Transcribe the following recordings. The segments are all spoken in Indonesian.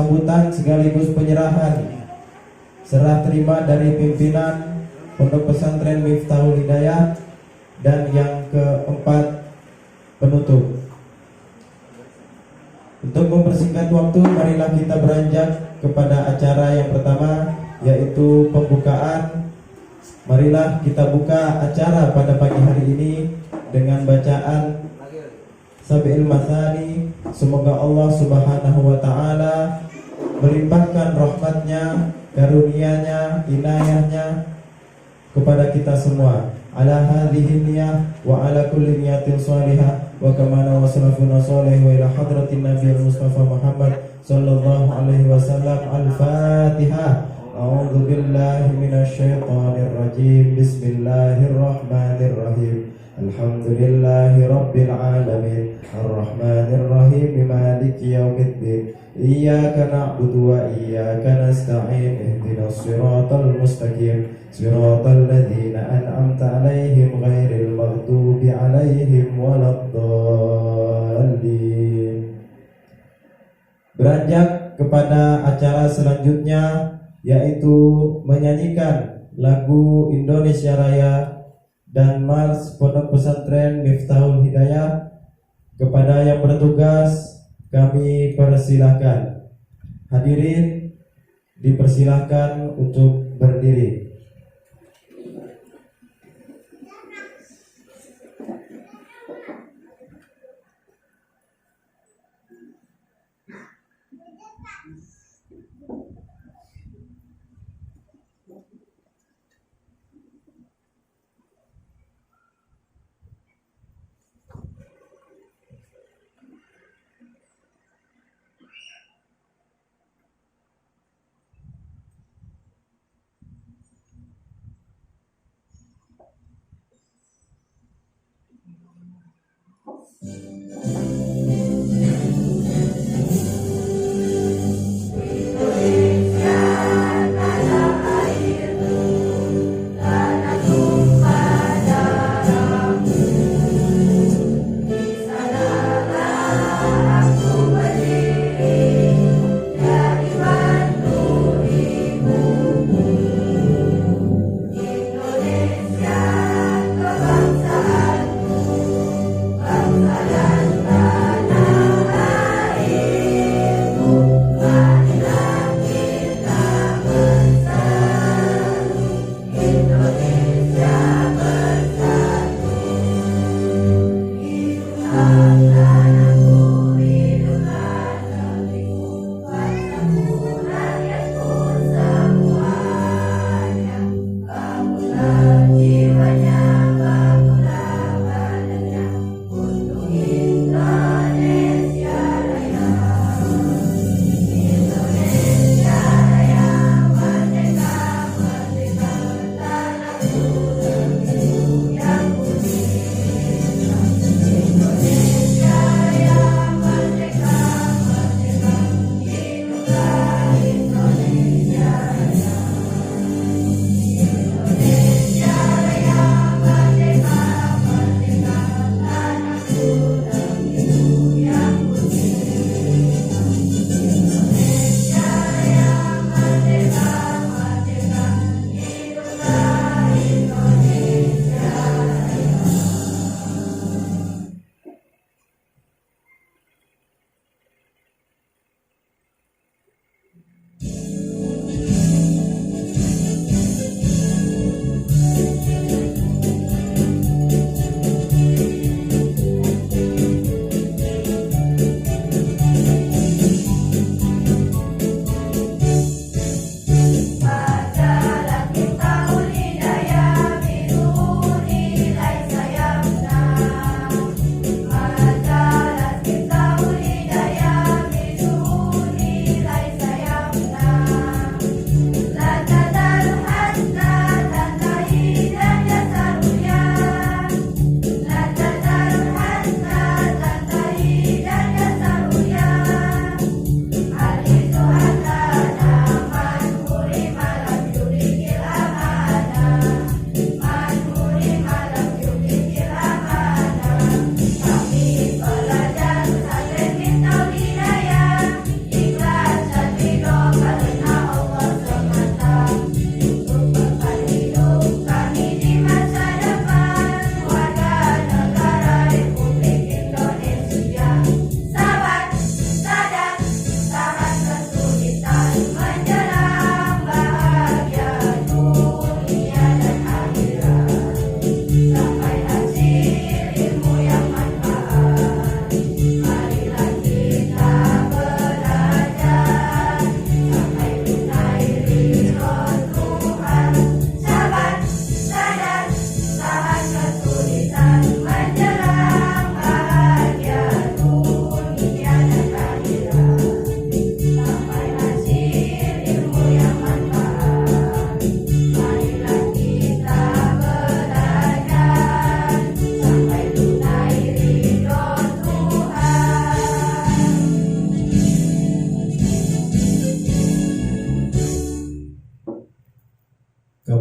sambutan sekaligus penyerahan serah terima dari pimpinan Pondok Pesantren Miftahul Hidayah, dan yang keempat penutup. Untuk mempersingkat waktu, marilah kita beranjak kepada acara yang pertama, yaitu pembukaan. Marilah kita buka acara pada pagi hari ini dengan bacaan Sabi'il Mathani. Semoga Allah Subhanahu wa ta'ala melimpahkan rahmatnya, karunia-Nya, inayahnya kepada kita semua. Ala hadhihi niyah wa ala kulli niyatin salihah wa kamana wa salafuna salih wa ila hadratin Nabi Mustafa Muhammad sallallahu alaihi wasallam. Al-Fatihah. A'udzu billahi minasy syaithanir rajim. Bismillahirrahmanirrahim. Alhamdulillahi rabbil alamin. Arrahmanir rahim. Maliki yaumiddin. Iyyaka na'budu wa iyyaka nasta'in. Ihdinas siratal mustaqim. Siratal ladzina an'amta 'alaihim ghairil maghdubi 'alaihim waladdallin. Beranjak kepada acara selanjutnya, yaitu menyanyikan lagu Indonesia Raya dan Mars Pondok Pesantren Miftahul Hidayah. Kepada yang bertugas kami persilahkan. Hadirin dipersilahkan untuk berdiri.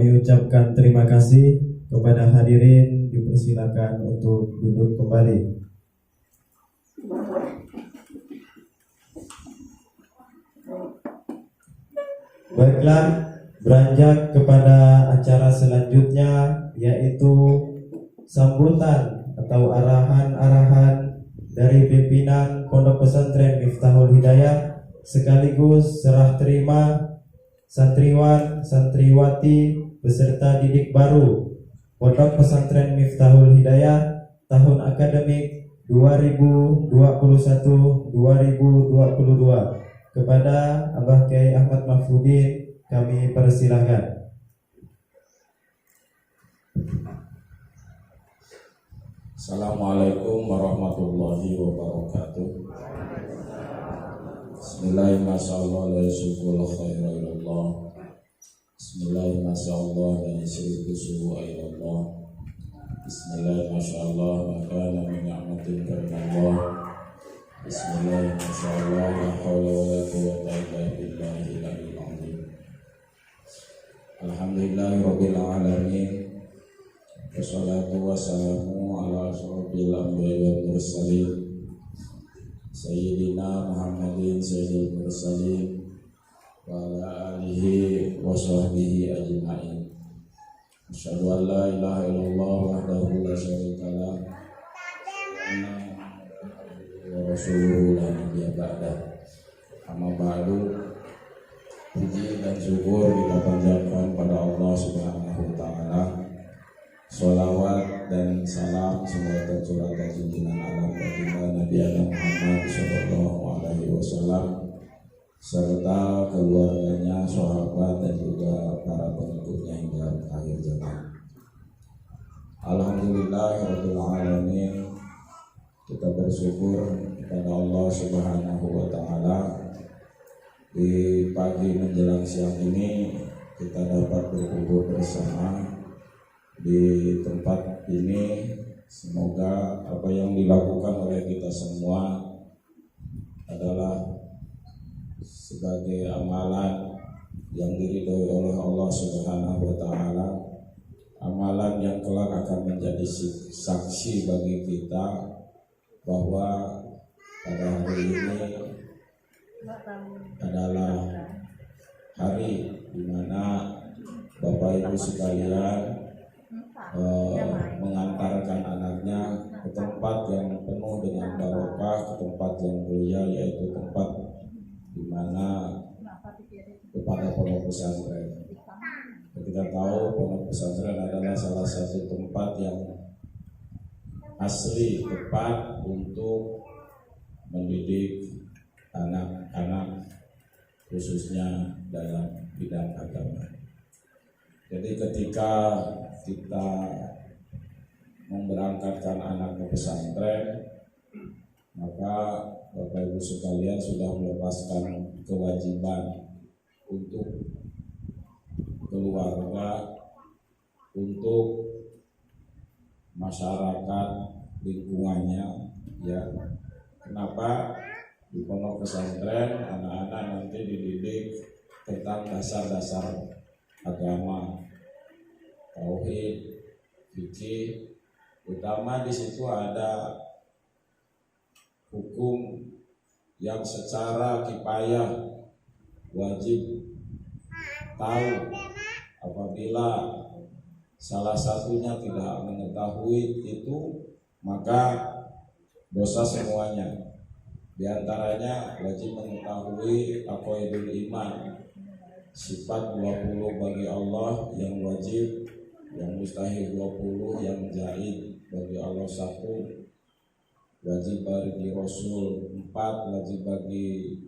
Kami ucapkan terima kasih kepada hadirin, dipersilakan untuk duduk kembali. Baiklah, beranjak kepada acara selanjutnya, yaitu sambutan atau arahan-arahan dari pimpinan Pondok Pesantren Miftahul Hidayah sekaligus serah terima santriwan, santriwati beserta didik baru Pondok Pesantren Miftahul Hidayah tahun akademik 2021-2022. Kepada Abah Kiai Ahmad Mahfudin kami persilahkan. Assalamualaikum warahmatullahi wabarakatuh. Bismillahirrahmanirrahim. La yusukul khaira ilallah. Bismillahirrahmanirrahim. La yusukul su'a ilallah. Bismillahirrahmanirrahim. Makana min ni'matin karinallah. Bismillahirrahmanirrahim. La hawla wa la quwwata illa billahil aliyyil azim. Alhamdulillahi rabbil alamin. Wassalatu wassalamu ala asyrofil anbiya'i wal mursalin Sayyidina Muhammadin sayyidil mursalin wa ala alihi wa sahbihi ajma'in. Asyhadu an la ilaha illallah wahdahu la syarika lah wa rasuluhu la nabiyya ba'dah. Amma ba'du. Puji dan syukur kita panjatkan pada Allah Subhanahu wa taala. Sholawat dan salam semoga tercurahkan junjungan alam baginda Nabi Muhammad Sallallahu Alaihi Wasallam serta keluarganya, sahabat dan juga para pengikutnya hingga akhir zaman. Alhamdulillahirabbil alamin. Kita bersyukur kepada Allah Subhanahu wa taala di pagi menjelang siang ini kita dapat berkumpul bersama di tempat ini. Semoga apa yang dilakukan oleh kita semua adalah sebagai amalan yang diridhoi oleh Allah Subhanahu wa taala, amalan yang kelak akan menjadi saksi bagi kita bahwa pada hari ini adalah hari di mana Bapak Ibu sekalian mengantarkan anaknya ke tempat yang penuh dengan barokah, ke tempat yang mulia, yaitu tempat di mana kepada pondok pesantren. Kita tahu pondok pesantren adalah salah satu tempat yang asli tepat untuk mendidik anak-anak khususnya dalam bidang agama. Jadi ketika kita memberangkatkan anak ke pesantren, maka Bapak Ibu sekalian sudah melepaskan kewajiban untuk keluarga, untuk masyarakat lingkungannya, ya. Kenapa? Di pondok pesantren anak-anak nanti dididik tentang dasar-dasar agama, tauhid, fikih. Utama di situ ada hukum yang secara kifayah wajib tahu. Apabila salah satunya tidak mengetahui itu, maka dosa semuanya. Di antaranya wajib mengetahui aqaidul iman, sifat 20 bagi Allah yang wajib, yang mustahil 20, yang jaid bagi Allah 1, wajib bagi Rasul 4, wajib bagi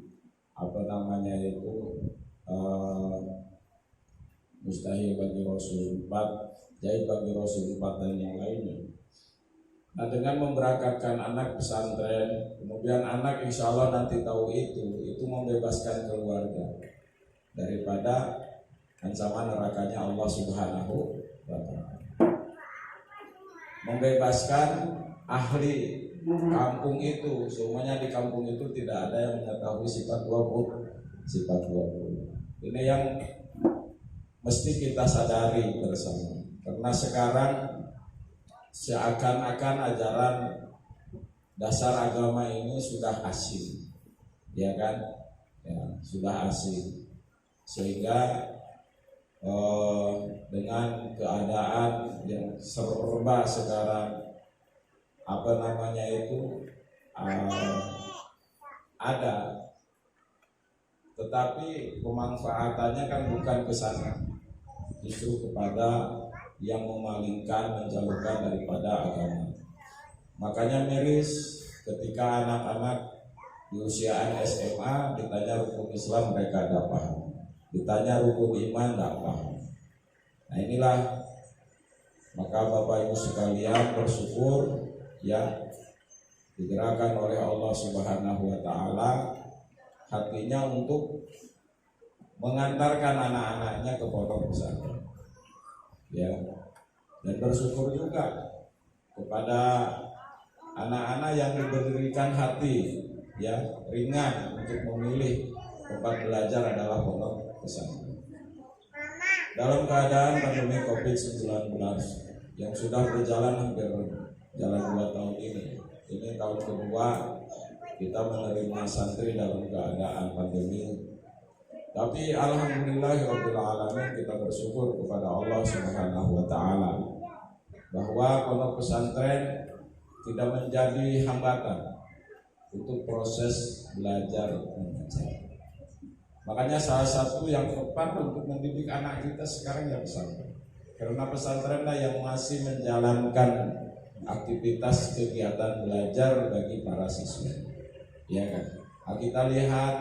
mustahil bagi Rasul 4, jaid bagi Rasul 4 dan yang lainnya. Nah, dengan memberangkatkan anak pesantren, kemudian anak insya Allah nanti tahu itu membebaskan keluarga daripada ancaman nerakanya Allah Subhanahu wa ta'ala. Membebaskan ahli kampung itu, semuanya di kampung itu tidak ada yang mengetahui sifat 20. Ini yang mesti kita sadari bersama. Karena sekarang seakan-akan ajaran dasar agama ini sudah asing, ya kan? Ya, sudah asing. Sehingga dengan keadaan yang serba sekarang, apa namanya itu, ada, tetapi pemanfaatannya kan bukan ke sana, justru kepada yang memalingkan, menjauhkan daripada agama. Makanya miris ketika anak-anak di usia SMA ditanya rukun Islam mereka tidak paham, ditanya rukun iman tidak paham. Nah inilah, maka Bapak Ibu sekalian bersyukur ya digerakkan oleh Allah Subhanahu wa taala hatinya untuk mengantarkan anak-anaknya ke pondok pesantren. Ya. Dan bersyukur juga kepada anak-anak yang diberikan hati ya ringan untuk memilih tempat belajar adalah pondok pesantren. Dalam keadaan pandemi Covid-19 yang sudah berjalan hampir jalan 2 tahun ini tahun kedua kita menerima santri dalam keadaan pandemi. Tapi alhamdulillahirabbil alamin, kita bersyukur kepada Allah Subhanahu wa taala bahwa pondok pesantren tidak menjadi hambatan untuk proses belajar mengajar. Makanya salah satu yang tepat untuk mendidik anak kita sekarang ya pesantren. Karena pesantrenlah yang masih menjalankan aktivitas kegiatan belajar bagi para siswa. Ya kan? Nah, kita lihat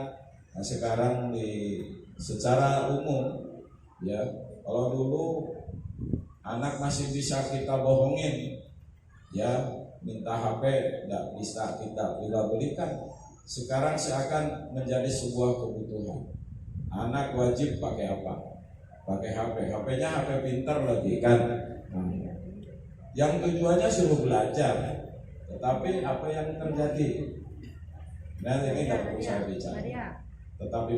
sekarang secara umum ya, kalau dulu anak masih bisa kita bohongin ya, minta HP tidak bisa kita belikan. Sekarang seakan menjadi sebuah kebutuhan. Anak wajib pakai apa? Pakai HP. HP-nya HP pintar lagi kan. Yang tujuannya suruh belajar, tetapi apa yang terjadi? Nah ini tidak perlu saya bicara. Tetapi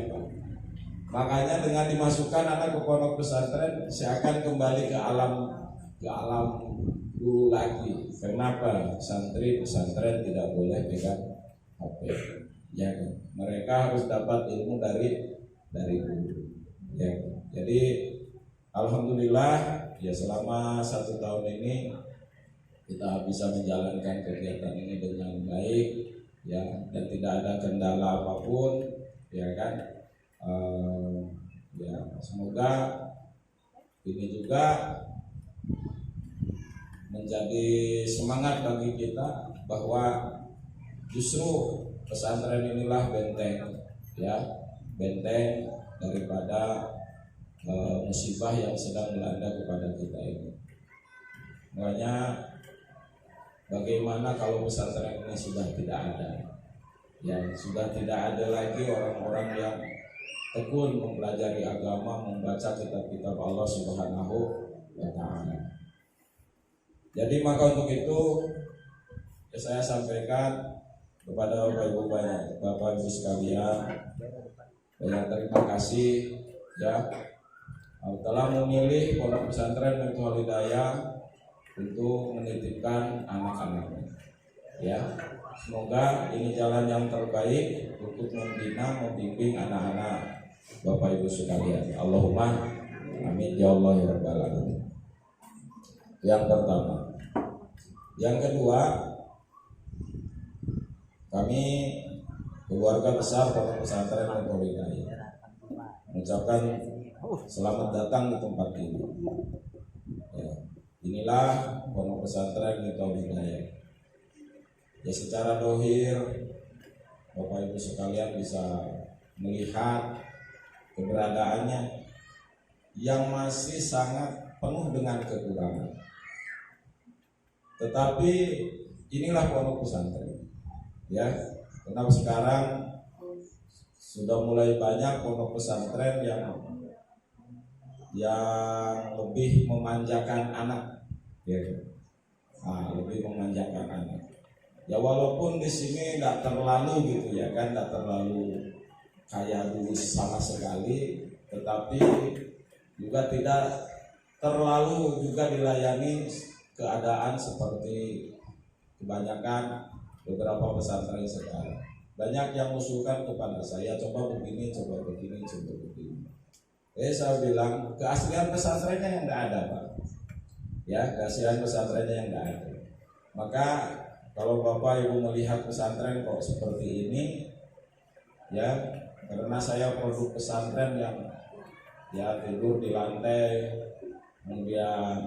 makanya dengan dimasukkan anak ke pondok pesantren seakan kembali ke alam dulu lagi. Kenapa? Santri pesantren tidak boleh pegang HP. Ya, mereka harus dapat ilmu dari guru. Ya, jadi alhamdulillah ya selama 1 tahun ini kita bisa menjalankan kegiatan ini dengan baik ya, dan tidak ada kendala apapun. Ya kan, ya semoga ini juga menjadi semangat bagi kita bahwa justru pesantren inilah benteng ya, benteng daripada musibah yang sedang melanda kepada kita ini. Makanya bagaimana kalau pesantren ini sudah tidak ada? Ya, sudah tidak ada lagi orang-orang yang tekun mempelajari agama, membaca kitab-kitab Allah Subhanahu wa taala. Jadi maka untuk itu ya, saya sampaikan kepada Bapak Ibu sekalian, banyak terima kasih ya telah memilih pondok pesantren Miftahoul Hidayah untuk menitipkan anak-anaknya. Ya. Semoga ini jalan yang terbaik untuk membina, membimbing anak-anak Bapak Ibu sekalian. Allahumma amin ya Allah ya rabbal alamin. Yang pertama. Yang kedua, kami keluarga besar Pondok Pesantren Miftahoul Hidayah mengucapkan selamat datang di tempat ini. Ya, inilah Pondok Pesantren Miftahoul Hidayah. Ya secara dohir Bapak Ibu sekalian bisa melihat keberadaannya yang masih sangat penuh dengan kekurangan. Tetapi inilah pondok pesantren. Ya, karena sekarang sudah mulai banyak pondok pesantren yang lebih memanjakan anak. Ya. Lebih memanjakan anak. Ya walaupun di sini tidak terlalu gitu ya kan, tidak terlalu kayak dulu sama sekali, tetapi juga tidak terlalu juga dilayani keadaan seperti kebanyakan beberapa pesantren sekarang. Banyak yang mengusulkan kepada saya, coba begini, coba begini, coba begini. Saya bilang keaslian pesantrennya yang nggak ada, Pak. Ya, keaslian pesantrennya yang nggak ada. Maka kalau Bapak Ibu melihat pesantren kok seperti ini, ya, karena saya produk pesantren yang ya tidur di lantai, kemudian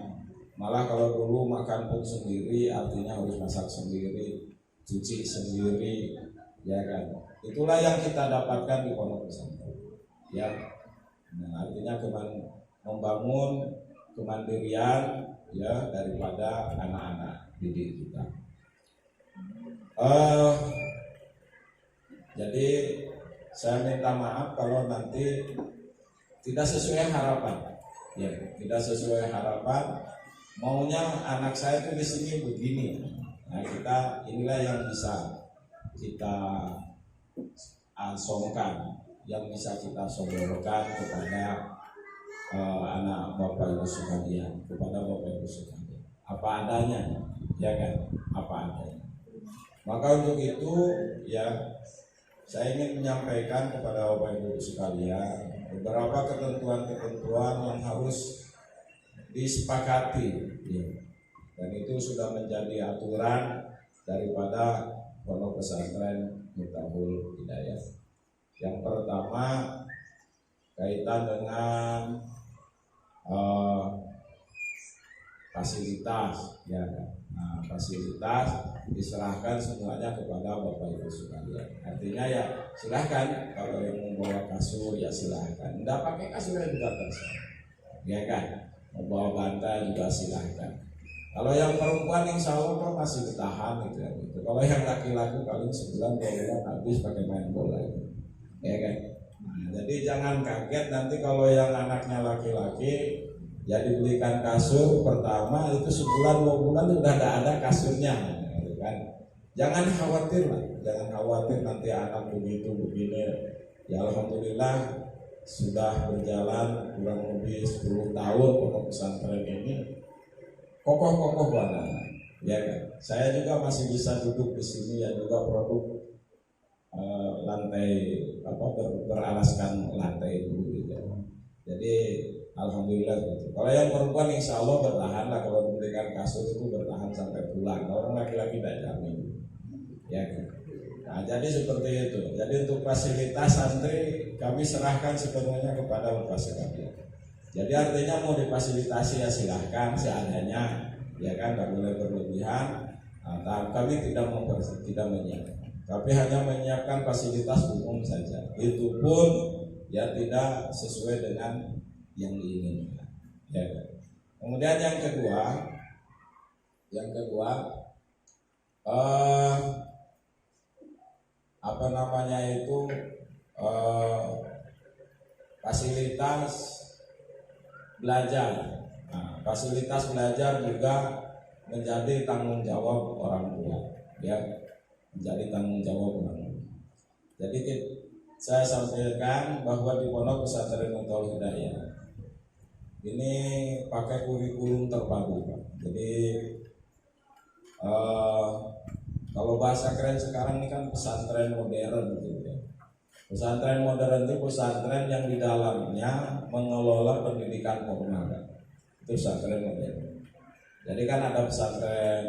malah kalau dulu makan pun sendiri, artinya harus masak sendiri, cuci sendiri, ya kan. Itulah yang kita dapatkan di pondok pesantren, ya. Nah, artinya membangun kemandirian, ya, daripada anak-anak didik kita. Jadi saya minta maaf kalau nanti tidak sesuai harapan, ya, tidak sesuai harapan. Maunya anak saya itu di sini begini. Nah, inilah yang bisa kita asongkan, yang bisa kita sodorkan kepada anak Bapak Ibu sekalian, kepada Bapak Ibu sekalian. Apa adanya, ya kan? Apa adanya. Maka untuk itu, ya, saya ingin menyampaikan kepada Bapak Ibu sekalian beberapa ketentuan-ketentuan yang harus disepakati, ya. Dan itu sudah menjadi aturan daripada pondok pesantren Miftahul Hidayah. Yang pertama kaitan dengan fasilitas, ya. Nah, fasilitas diserahkan semuanya kepada Bapak Ibu sekalian. Artinya ya silahkan, kalau yang membawa kasur ya silahkan. Tidak pakai kasur juga bisa, ya kan. Membawa bantal juga silahkan. Kalau yang perempuan insya Allah masih bertahan gitu ya. Kalau yang laki-laki paling sebulan 2 bulan habis pakai main bola itu, ya kan. Nah, jadi jangan kaget nanti kalau yang anaknya laki-laki ya dibelikan kasur pertama itu sebulan 2 bulan sudah ada kasurnya, gitu kan. Jangan khawatir lah, jangan khawatir nanti anak begitu begini. Ya alhamdulillah sudah berjalan kurang lebih 10 tahun pondok pesantren ini kokoh-kokoh anak-anak, ya kan. Saya juga masih bisa duduk di sini ya, juga produk lantai beralaskan lantai dulu gitu. Jadi alhamdulillah gitu. Kalau yang perempuan insya Allah bertahan lah, kalau diberikan kasur itu bertahan sampai pulang. Kalau orang laki-laki tidak jamin, ya kan. Nah, jadi seperti itu. Jadi untuk fasilitas santri kami serahkan sepenuhnya kepada Bapak sekalian. Jadi artinya mau difasilitasi ya silahkan seadanya, ya kan, tidak boleh berlebihan. Nah, kami tidak menyiapkan, tapi hanya menyiapkan fasilitas umum saja. Itu pun ya tidak sesuai dengan yang diinginkan, ya. Kemudian yang kedua fasilitas belajar. Nah, fasilitas belajar juga menjadi tanggung jawab orang tua, ya, menjadi tanggung jawab orang tua. Jadi saya sampaikan bahwa di pondok pesantren Miftahul Hidayah ini pakai kurikulum terpadu, Pak. Jadi kalau bahasa keren sekarang ini kan pesantren modern gitu ya. Pesantren modern itu pesantren yang di dalamnya mengelola pendidikan formal, kan? Itu pesantren modern. Jadi kan ada pesantren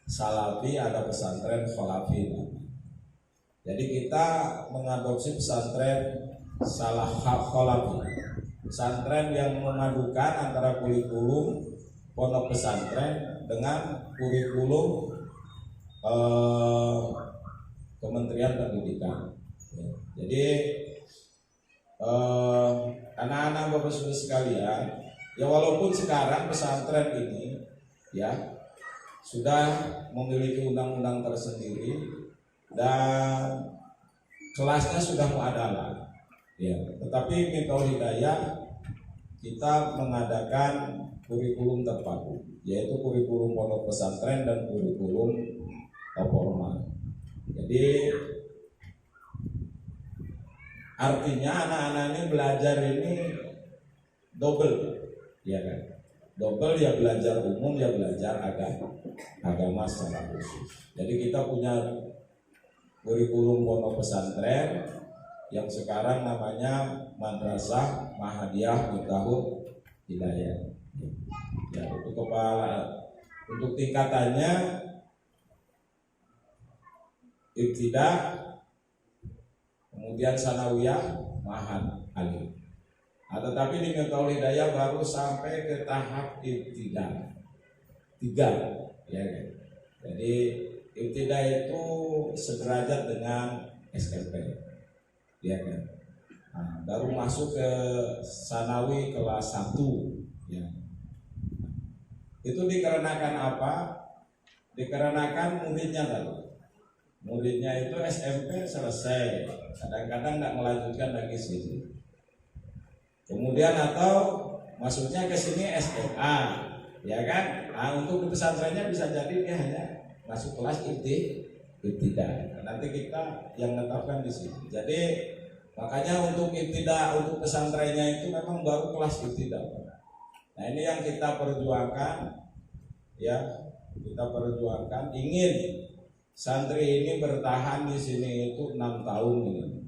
salafi, ada pesantren khalafi. Jadi kita mengadopsi pesantren khalafi, pesantren yang memadukan antara kurikulum pondok pesantren dengan kurikulum Kementerian Pendidikan. Jadi anak-anak Bapak Ibu sekalian, ya walaupun sekarang pesantren ini ya sudah memiliki undang-undang tersendiri dan kelasnya sudah muadalah, ya, tetapi Miftahul Hidayah kita mengadakan kurikulum terpadu, yaitu kurikulum pondok pesantren dan kurikulum formal. Jadi artinya anak-anak ini belajar ini double, ya kan? Double, ya belajar umum, ya belajar agama secara khusus. Jadi kita punya kurikulum pondok pesantren yang sekarang namanya Madrasah Mahadiyah Miftahul Hidayah. Ya, untuk tingkatannya ibtida, kemudian sanawiyah, mahad, alim. Tetapi di Miftahul Hidayah baru sampai ke tahap ibtida 3, ya kan? Jadi ibtida itu sederajat dengan SMP, ya kan? Baru masuk ke sanawi kelas 1, ya. Itu dikarenakan apa? Dikarenakan muridnya tadi. Muridnya itu SMP selesai, kadang-kadang nggak melanjutkan lagi sini. Kemudian atau masuknya ke sini SMA, ya kan? Untuk pesantrennya bisa jadi dia hanya masuk kelas ibtida. Nanti kita yang menetapkan di sini. Jadi makanya untuk ibtida, untuk pesantrennya itu memang baru kelas ibtida. Nah, ini yang kita perjuangkan, ya, kita perjuangkan ingin santri ini bertahan di sini itu 6 tahun ini,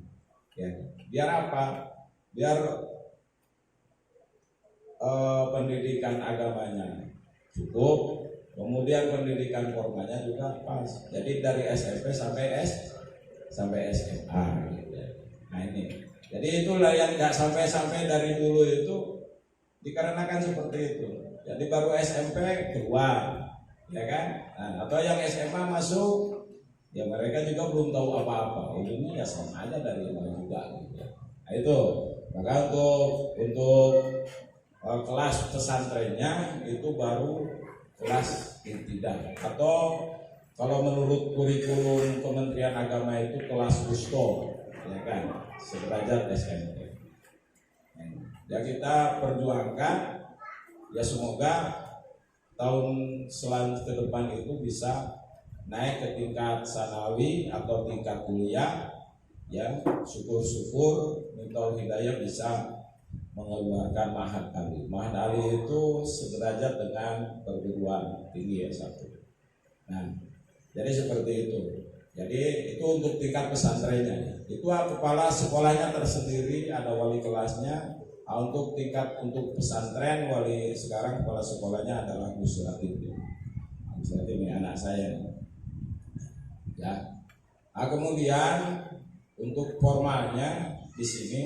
ya. Biar apa? Biar pendidikan agamanya cukup, kemudian pendidikan formalnya juga pas. Jadi dari SMP sampai SMA, gitu ya. Nah ini, jadi itulah yang nggak sampai dari dulu itu dikarenakan seperti itu. Jadi baru SMP keluar, ya kan? Nah, atau yang SMA masuk, ya mereka juga belum tahu apa-apa. Ini ya sama aja dari mana juga. Gitu. Nah itu, maka untuk kelas pesantrennya itu baru kelas ibtida, atau kalau menurut kurikulum Kementerian Agama itu kelas wusto, ya kan? Sederajat SMP. Ya kita perjuangkan, ya semoga tahun selanjutnya ke depan itu bisa naik ke tingkat sanawi atau tingkat kuliah, ya. Syukur-syukur Miftahul Hidayah bisa mengeluarkan mahad ali. Mahad ali itu sederajat dengan perguruan tinggi S1. Nah, jadi seperti itu. Jadi itu untuk tingkat pesantrennya. Itu kepala sekolahnya tersendiri, ada wali kelasnya. Untuk tingkat untuk pesantren, wali sekarang kepala sekolahnya adalah Gus Ratib. Gus Ratib ini anak saya, ya. Kemudian untuk formalnya di sini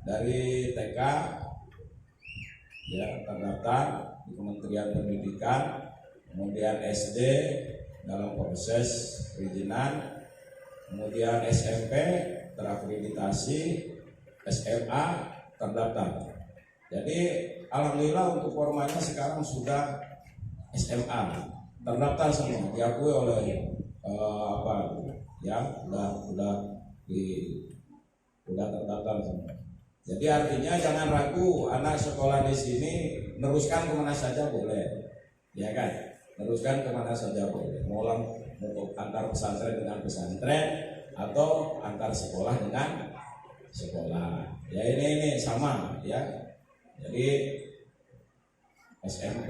dari TK, ya, terdaftar di Kementerian Pendidikan, kemudian SD dalam proses perizinan, kemudian SMP terakreditasi, SMA terdaftar. Jadi alhamdulillah untuk formalnya sekarang sudah SMA terdaftar semua, diakui oleh udah terdaftar semua. Jadi artinya jangan ragu, anak sekolah di sini meneruskan kemana saja boleh, ya kan? Meneruskan kemana saja boleh. Mau antar pesantren dengan pesantren atau antar sekolah dengan sekolah. Ya ini sama, ya. Jadi SMP.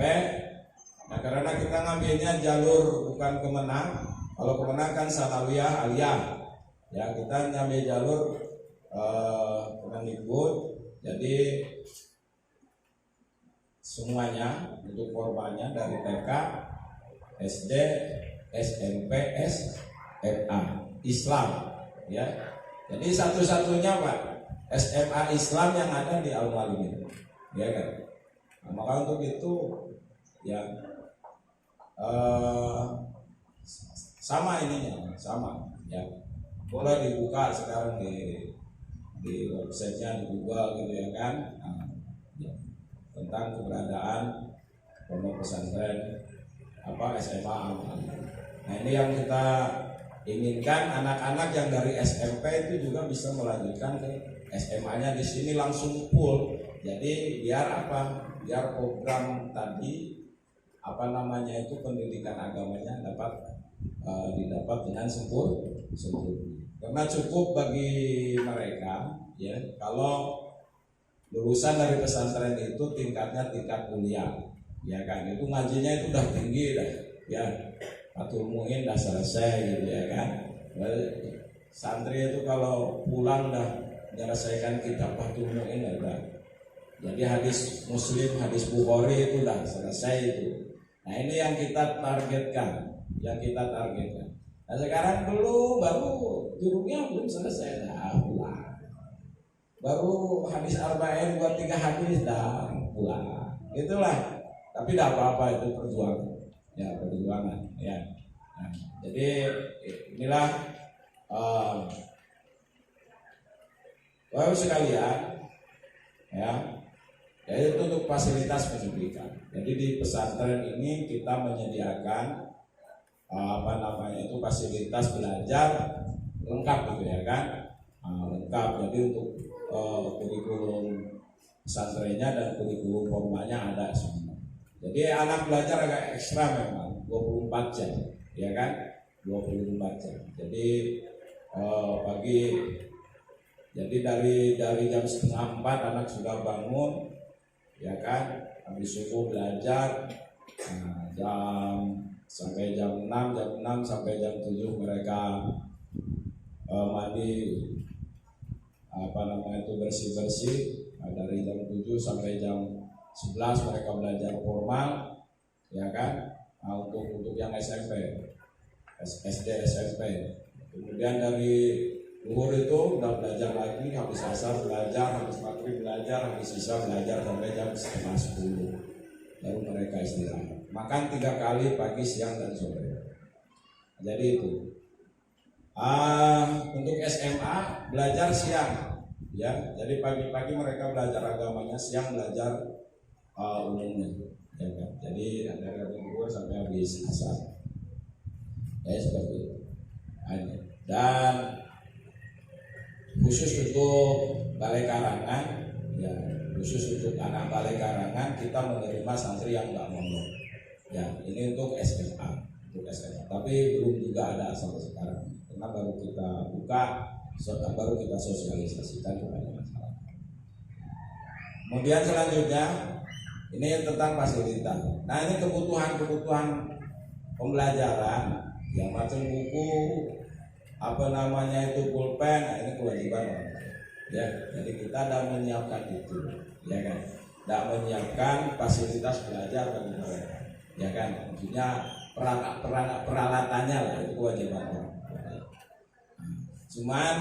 Nah karena kita ngambilnya jalur bukan kemenang. Kalau kemenang kan sanawiyah aliyah. Ya kita ngambil jalur Kemendikbud. Jadi semuanya untuk formalnya dari TK, SD, SMP, SMA Islam, ya. Jadi satu-satunya Pak SMA Islam yang ada di Al-Mualimin, ya kan. Nah, maka untuk itu ya sama ininya, sama ya. Boleh dibuka sekarang di websitenya, di Google gitu ya kan. Nah, ya. Tentang keberadaan pondok pesantren SMA Al-Mualimin. Nah ini yang kita inginkan, anak-anak yang dari SMP itu juga bisa melanjutkan ke SMA-nya di sini langsung full. Jadi biar biar program tadi itu pendidikan agamanya dapat didapat dengan sempurna. Karena cukup bagi mereka, ya, kalau lulusan dari pesantren itu tingkatnya tingkat kuliah, ya kan? Itu ngajinya itu udah tinggi dah, ya. Fathul Muin udah selesai gitu ya kan. Santri itu kalau pulang udah menyelesaikan kitab Fathul Muin udah. Jadi hadis Muslim, hadis Bukhari itu udah selesai itu. Nah ini yang kita targetkan, Nah sekarang baru jurumnya belum selesai, dah pulang. Baru hadis arba'in 2-3 hadis dah pulang. Itulah. Tapi tidak apa-apa, itu perjuangan. Ya, perjuangan ya. Nah, jadi inilah Bapak sekalian ya. Yaitu untuk fasilitas pendidikan. Jadi di pesantren ini kita menyediakan fasilitas belajar lengkap gitu ya kan. Lengkap. Jadi untuk kurikulum pesantrennya dan kurikulum formanya ada semua. Jadi anak belajar agak ekstra memang 24 jam, ya kan? 24 jam. Jadi jadi dari jam 3:30 anak sudah bangun, ya kan? Habis subuh belajar, sampai jam 6 sampai jam 7 mereka mandi, bersih-bersih. Dari jam 7 sampai jam 11 mereka belajar formal, ya kan? Untuk yang SMP, SD, SMP. Kemudian dari zuhur itu udah belajar lagi, habis asar belajar, habis maghrib belajar, habis isya belajar sampai jam 9:30. Baru mereka istirahat. Makan 3 kali pagi, siang, dan sore. Jadi itu. Untuk SMA belajar siang, ya. Jadi pagi-pagi mereka belajar agamanya, siang belajar umumnya, ya kan? Jadi dari zuhur sampai habis asar. Ya seperti itu. Dan khusus untuk balai karangan, ya, khusus untuk anak balai karangan kita menerima santri yang nggak mondok. Ya, ini untuk SMA, Tapi belum juga ada sampai sekarang. Karena baru kita buka, baru kita sosialisasikan kepada masyarakat. Kemudian selanjutnya ini tentang fasilitas. Nah ini kebutuhan pembelajaran, yang macam buku, pulpen, nah ini kewajiban orang tua. Ya, jadi kita tidak menyiapkan itu, ya kan? Tidak menyiapkan fasilitas belajar bagi mereka, ya kan? Maksudnya peralatannya lah, itu kewajiban orang tua. Cuman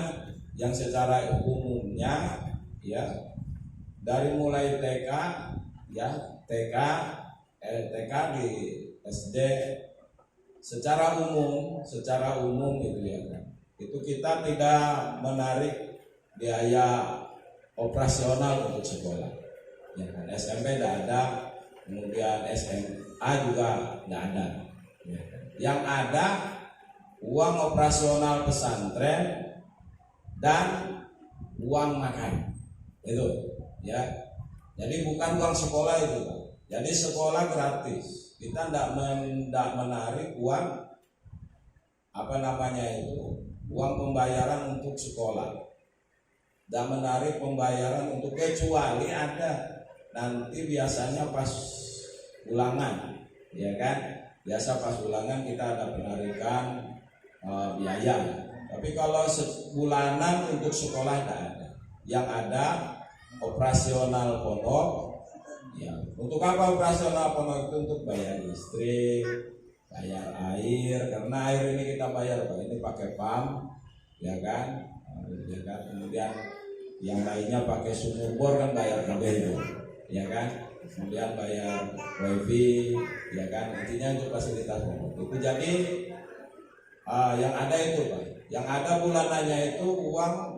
yang secara umumnya, ya, dari mulai TK, ya, TK di SD secara umum gitu ya kan. Itu kita tidak menarik biaya operasional untuk sekolah. Ya kan, SMP tidak ada, kemudian SMA juga tidak ada. Ya kan. Yang ada uang operasional pesantren dan uang makan. Itu, ya. Jadi bukan uang sekolah itu, Pak. Jadi sekolah gratis. Kita tidak menarik uang uang pembayaran untuk sekolah. Tidak menarik pembayaran untuk, kecuali ada nanti biasanya pas ulangan, ya kan? Biasa pas ulangan kita ada penarikan biaya. Tapi kalau sebulanan untuk sekolah tidak ada. Yang ada operasional pondok. Ya, untuk apa operasional pondok itu? Untuk bayar listrik, bayar air, karena air ini kita bayar, Pak. Ini pakai pam, ya kan? Ya kan? Kemudian yang lainnya pakai sumur bor kan bayar kabel, ya kan? Kemudian bayar wifi, ya kan? Intinya untuk fasilitas pondok. Itu jadi yang ada itu, Pak. Yang ada bulanannya itu uang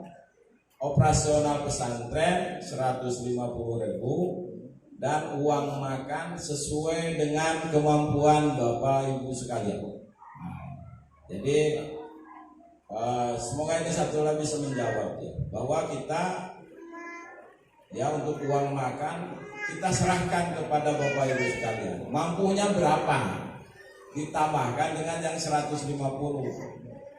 operasional pesantren 150.000 dan uang makan sesuai dengan kemampuan Bapak Ibu sekalian. Jadi semoga ini satu lagi bisa menjawab, ya, bahwa kita, ya, untuk uang makan kita serahkan kepada Bapak Ibu sekalian. Mampunya berapa? Ditambahkan dengan yang 150.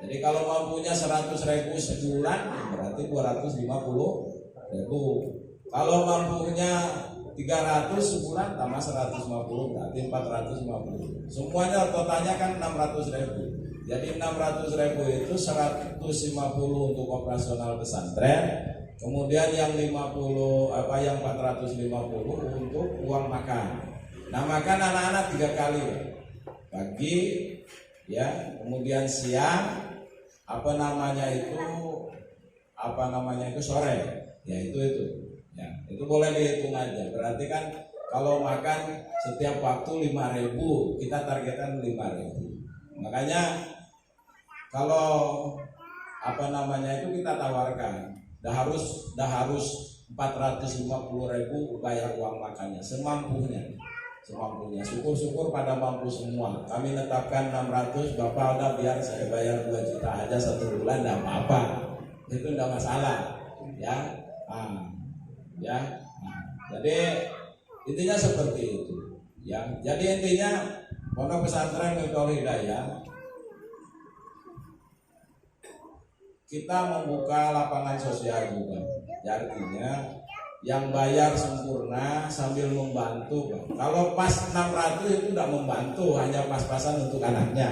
Jadi kalau mampunya 100.000 sebulan, berarti 250.000. Kalau mampunya 300 sebulan tambah 150 berarti 450. Semuanya totalnya kan 600.000. Jadi 600.000 itu 150 untuk operasional pesantren, kemudian yang 450 untuk uang makan. Nah, makan anak-anak 3 kali, pagi, ya, kemudian siang, sore, ya itu, ya itu boleh dihitung aja. Berarti kan kalau makan setiap waktu 5.000, kita targetkan 5.000. Makanya kalau kita tawarkan, dah harus 450.000 bayar uang makannya semampunya. Syukur-syukur pada mampu semua. Kami tetapkan 600, Bapak udah biar saya bayar 2 juta aja 1 bulan, enggak apa-apa. Itu enggak masalah, ya. Jadi intinya seperti itu, ya. Jadi intinya Pondok Pesantren Miftaul Hidayah kita membuka lapangan sosial juga. Artinya yang bayar sempurna sambil membantu. Kalau pas 600 itu tidak membantu, hanya pas-pasan untuk anaknya.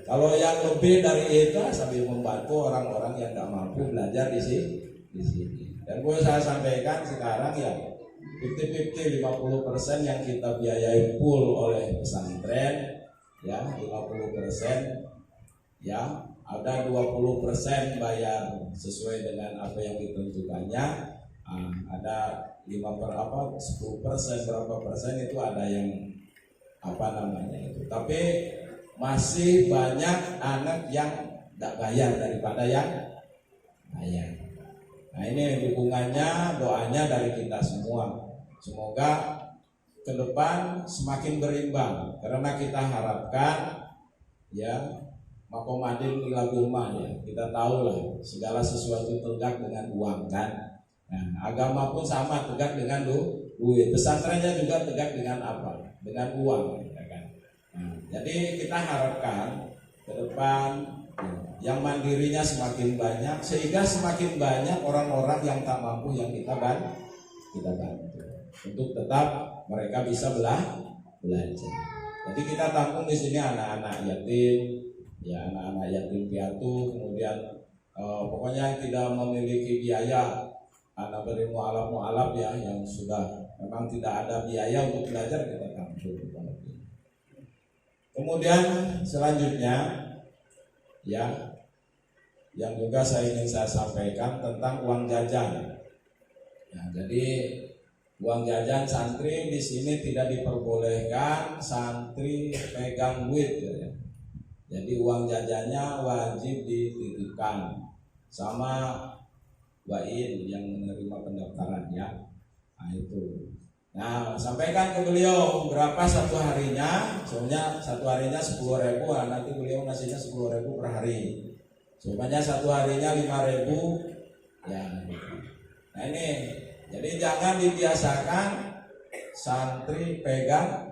Kalau yang lebih dari itu sambil membantu orang-orang yang tidak mampu belajar di sini. Dan boleh saya sampaikan sekarang ya 50-50, 50% yang kita biayai full oleh pesantren, ya 50%, ya ada 20% bayar sesuai dengan apa yang ditentukannya. Ada 10% berapa persen itu ada yang itu. Tapi masih banyak anak yang tidak bayar daripada yang bayar. Nah, ini dukungannya, doanya dari kita semua. Semoga ke depan semakin berimbang, karena kita harapkan ya makomadin ila bilma, ya. Kita tahu lah segala sesuatu tegak dengan uang kan. Nah, agama pun sama, tegak dengan duit. Pesantrennya juga tegak dengan apa? Dengan uang, ya kan. Nah, jadi kita harapkan ke depan yang mandirinya semakin banyak, sehingga semakin banyak orang-orang yang tak mampu yang kita bantu untuk tetap mereka bisa belajar. Jadi kita tampung di sini anak-anak yatim, ya anak-anak yatim piatu, kemudian pokoknya yang tidak memiliki biaya, anak bermualaf ya yang sudah memang tidak ada biaya untuk belajar, kita tampung. Kemudian selanjutnya ya yang juga saya sampaikan tentang uang jajan. Ya, jadi uang jajan santri di sini tidak diperbolehkan santri pegang duit, ya. Jadi uang jajannya wajib dititipkan sama wain yang menerima pendaftaran, ya. Nah itu. Nah, sampaikan ke beliau berapa satu harinya. Soalnya satu harinya 10.000, nanti beliau ngasihnya 10.000 per hari. Soalnya satu harinya 5.000, ya. Nah ini, jadi jangan dibiasakan santri pegang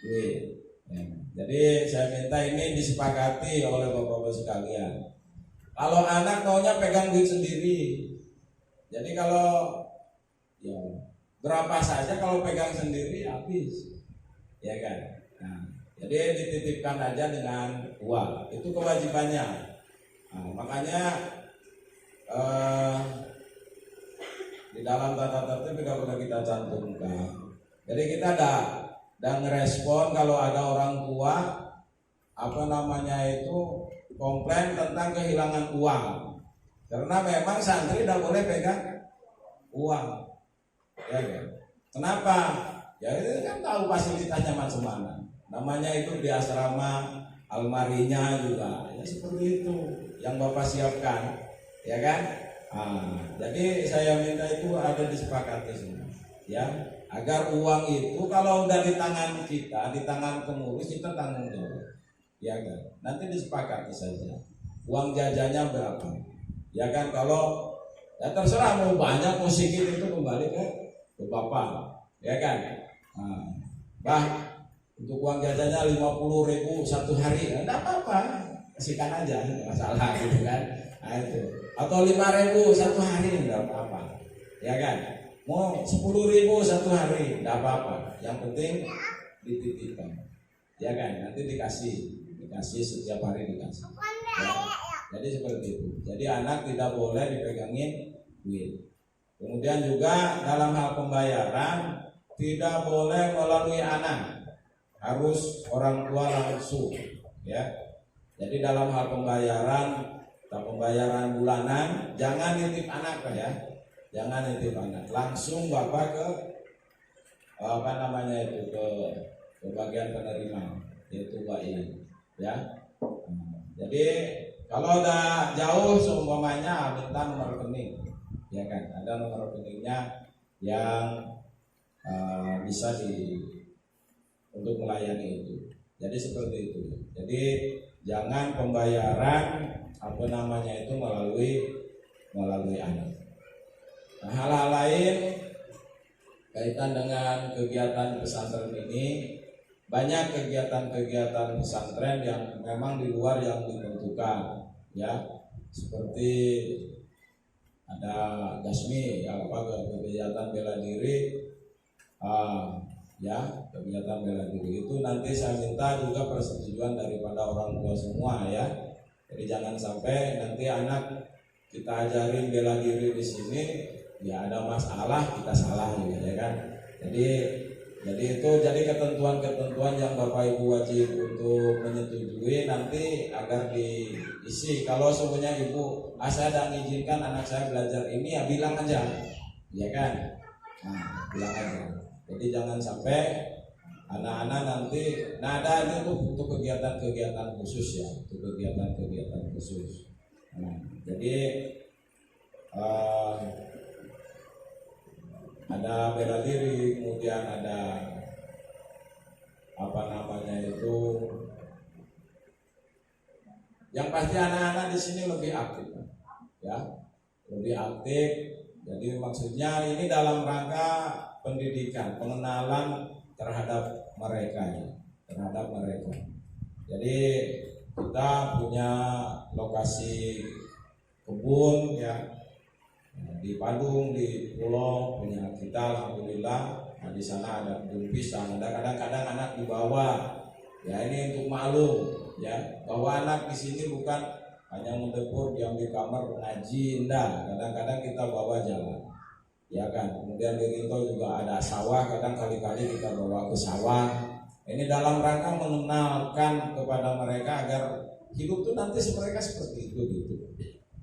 duit. Ya. Jadi saya minta ini disepakati oleh bapak-bapak sekalian. Kalau anak maunya pegang duit sendiri. Jadi kalau ya berapa saja kalau pegang sendiri habis, ya kan. Nah, jadi dititipkan aja dengan uang, itu kewajibannya. Nah, makanya di dalam tata tertib juga sudah kita cantumkan. Jadi kita dan ngerespon kalau ada orang tua komplain tentang kehilangan uang, karena memang santri tidak boleh pegang uang. Ya, ya. Kenapa? Ya itu kan tahu fasilitasnya macam mana. Namanya itu di asrama, almarinya juga, ya seperti itu yang Bapak siapkan, ya kan? Jadi saya minta itu ada disepakati semua, ya, agar uang itu kalau udah di tangan kita, di tangan pengurus, kita tanggung jawab, ya kan? Nanti disepakati saja uang jajannya berapa, ya kan? Kalau ya terserah mau banyak mau sedikit itu kembali ke Bapak, ya kan? Untuk uang jajannya 50.000 satu hari, enggak apa-apa, kasihkan aja, enggak masalah gitu kan. Nah itu. Atau 5.000 satu hari, enggak apa-apa, ya kan? Mau 10.000 satu hari, tidak apa-apa. Yang penting dititipkan, ya kan? Nanti dikasih setiap hari dikasih. Ya. Jadi seperti itu. Jadi anak tidak boleh dipegangin duit. Kemudian juga dalam hal pembayaran tidak boleh melalui anak, harus orang tua langsung, ya. Jadi dalam hal pembayaran bulanan jangan nitip anak ya. Jangan nitip anak, langsung bapak ke ke bagian penerima, yaitu WAI, ya. Jadi kalau udah jauh seumpamanya minta nomor rekening, ya kan, ada nomor rekeningnya yang bisa untuk melayani itu. Jadi seperti itu. Jadi jangan pembayaran itu melalui anak. Nah, hal-hal lain kaitan dengan kegiatan pesantren ini, banyak kegiatan-kegiatan pesantren yang memang di luar yang ditentukan, ya, seperti ada gasmi, kegiatan bela diri, ya, kegiatan bela diri itu nanti saya minta juga persetujuan daripada orang tua semua, ya. Jadi jangan sampai nanti anak kita ajarin bela diri di sini, ya ada masalah kita salah gitu, ya kan. Jadi ketentuan-ketentuan yang Bapak Ibu wajib untuk menyetujui nanti agar diisi. Kalau semuanya Ibu, saya tidak mengizinkan anak saya belajar ini, ya bilang aja, ya kan. Nah, bilang aja. Jadi jangan sampai anak-anak nanti, ada itu untuk kegiatan-kegiatan khusus, ya, untuk kegiatan-kegiatan khusus. Nah, jadi ada bela diri, kemudian ada yang pasti anak-anak di sini lebih aktif, ya, lebih aktif. Jadi maksudnya ini dalam rangka pendidikan, pengenalan terhadap mereka, ya, terhadap mereka. Jadi kita punya lokasi kebun, ya, di Padung, di Pulau punya kita, alhamdulillah. Nah, di sana ada kebun pisang, ada kadang-kadang anak dibawa, ya, ini untuk maklum, ya, bahwa anak di sini bukan hanya mendepur diam di kamar ngaji, enggak. Kadang-kadang kita bawa jalan, ya kan. Kemudian di Rinto juga ada sawah, kadang kali-kali kita bawa ke sawah. Ini dalam rangka mengenalkan kepada mereka agar hidup tuh nanti mereka seperti itu gitu.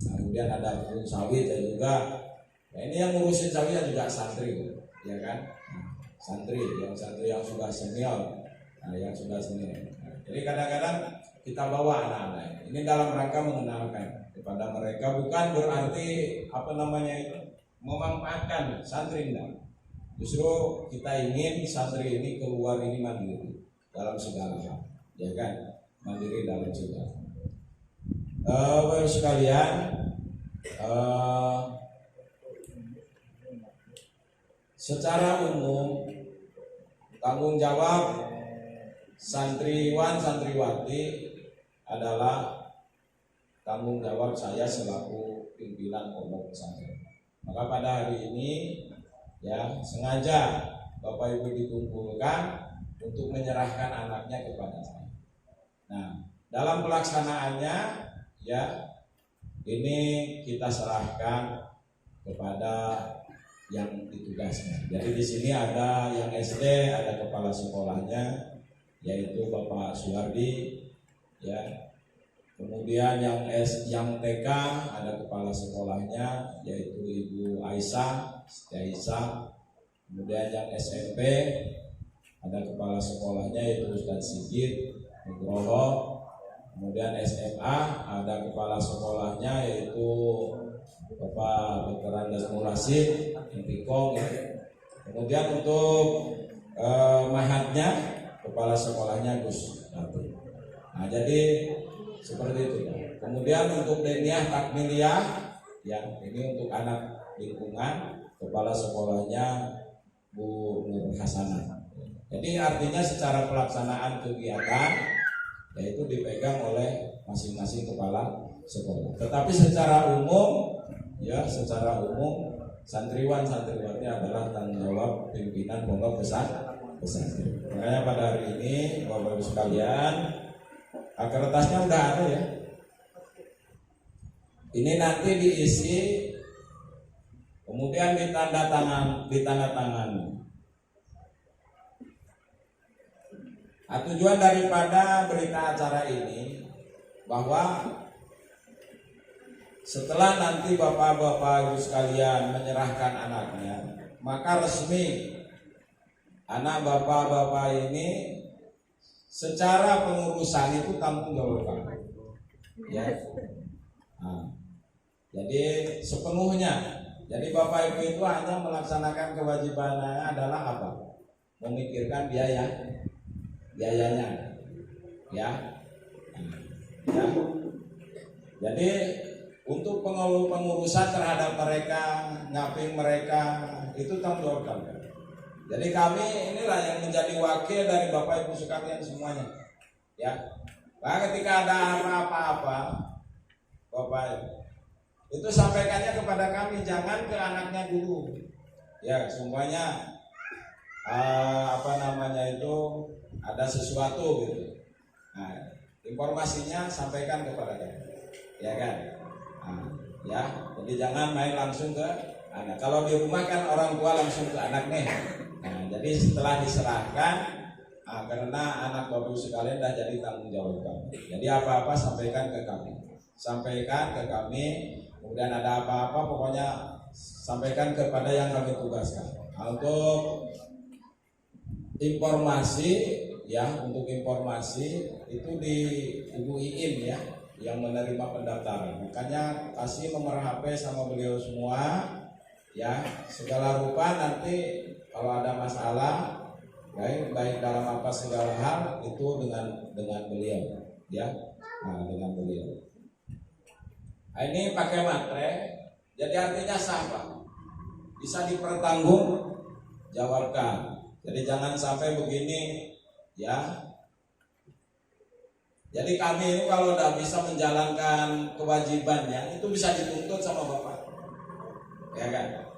Nah, kemudian ada kebun sawit ya juga. Nah, ini yang ngurusin sawit juga santri, ya kan? Santri yang sudah senior. Nah, yang sudah senior. Nah, jadi kadang-kadang kita bawa anak-anak. Ini dalam rangka mengenalkan kepada mereka, bukan berarti memanfaatkan santri, enggak. Justru kita ingin santri ini keluar ini mandiri dalam segala hal, ya kan? Mandiri dalam segala hal. Bapak sekalian, secara umum tanggung jawab santriwan santriwati adalah tanggung jawab saya selaku pimpinan pondok pesantren. Maka pada hari ini, ya, sengaja Bapak Ibu dikumpulkan untuk menyerahkan anaknya kepada saya. Nah, dalam pelaksanaannya, ya, ini kita serahkan kepada yang ditugaskan. Jadi di sini ada yang SD, ada kepala sekolahnya, yaitu Bapak Suhardi, ya. Kemudian yang TK ada kepala sekolahnya, yaitu Ibu Aisyah. Kemudian yang SMP ada kepala sekolahnya, yaitu Ustadz Sigit Nugroho. Kemudian SMA ada kepala sekolahnya, yaitu Bapak Dr. Andas Murasid Intikong, ya. Kemudian untuk mahatnya kepala sekolahnya Gus Nabi. Nah, jadi seperti itu. Kemudian untuk Deniyah Takmiliyah, ya, ini untuk anak lingkungan, kepala sekolahnya Bu Nur Hasanah. Jadi artinya secara pelaksanaan kegiatan yaitu dipegang oleh masing-masing kepala sekolah. Tetapi secara umum, ya, santriwati adalah tanggung jawab pimpinan pondok pesantren. Makanya pada hari ini Bapak Ibu sekalian, kertasnya udah ada ya. Ini nanti diisi, kemudian ditandatangani. Tujuan daripada berita acara ini bahwa setelah nanti bapak-bapak ibu sekalian menyerahkan anaknya, maka resmi anak bapak-bapak ini secara pengurusan itu tanggung jawab kami. Ya. Nah, jadi sepenuhnya. Jadi bapak ibu itu hanya melaksanakan kewajibannya adalah apa? Memikirkan biayanya, ya. Ya. Jadi untuk pengurusan terhadap mereka, ngaping mereka itu tanggung jawab kami. Jadi kami inilah yang menjadi wakil dari bapak ibu sekalian semuanya. Ya. Nah, ketika ada apa-apa, bapak itu sampaikannya kepada kami, jangan ke anaknya dulu. Ya, semuanya ada sesuatu gitu. Nah, informasinya sampaikan kepada kami. Ya kan? Nah, ya, jadi jangan main langsung ke anak. Kalau di rumah kan orang tua langsung ke anak nih. Nah, jadi setelah diserahkan, karena anak bapak ibu sekalian dah jadi tanggung jawab kami. Jadi apa-apa sampaikan ke kami. Kemudian ada apa-apa pokoknya sampaikan kepada yang kami tugaskan. Nah, untuk informasi itu di Ibu Iin ya, yang menerima pendaftaran. Makanya kasih nomor HP sama beliau semua ya, segala rupa nanti kalau ada masalah baik dalam apa segala hal itu dengan beliau ya. Nah, dengan beliau. Nah, ini pakai matre, jadi artinya sah Pak, bisa dipertanggungjawabkan. Jadi jangan sampai begini ya. Jadi kami ini kalau tidak bisa menjalankan kewajibannya itu bisa dituntut sama bapak, ya kan?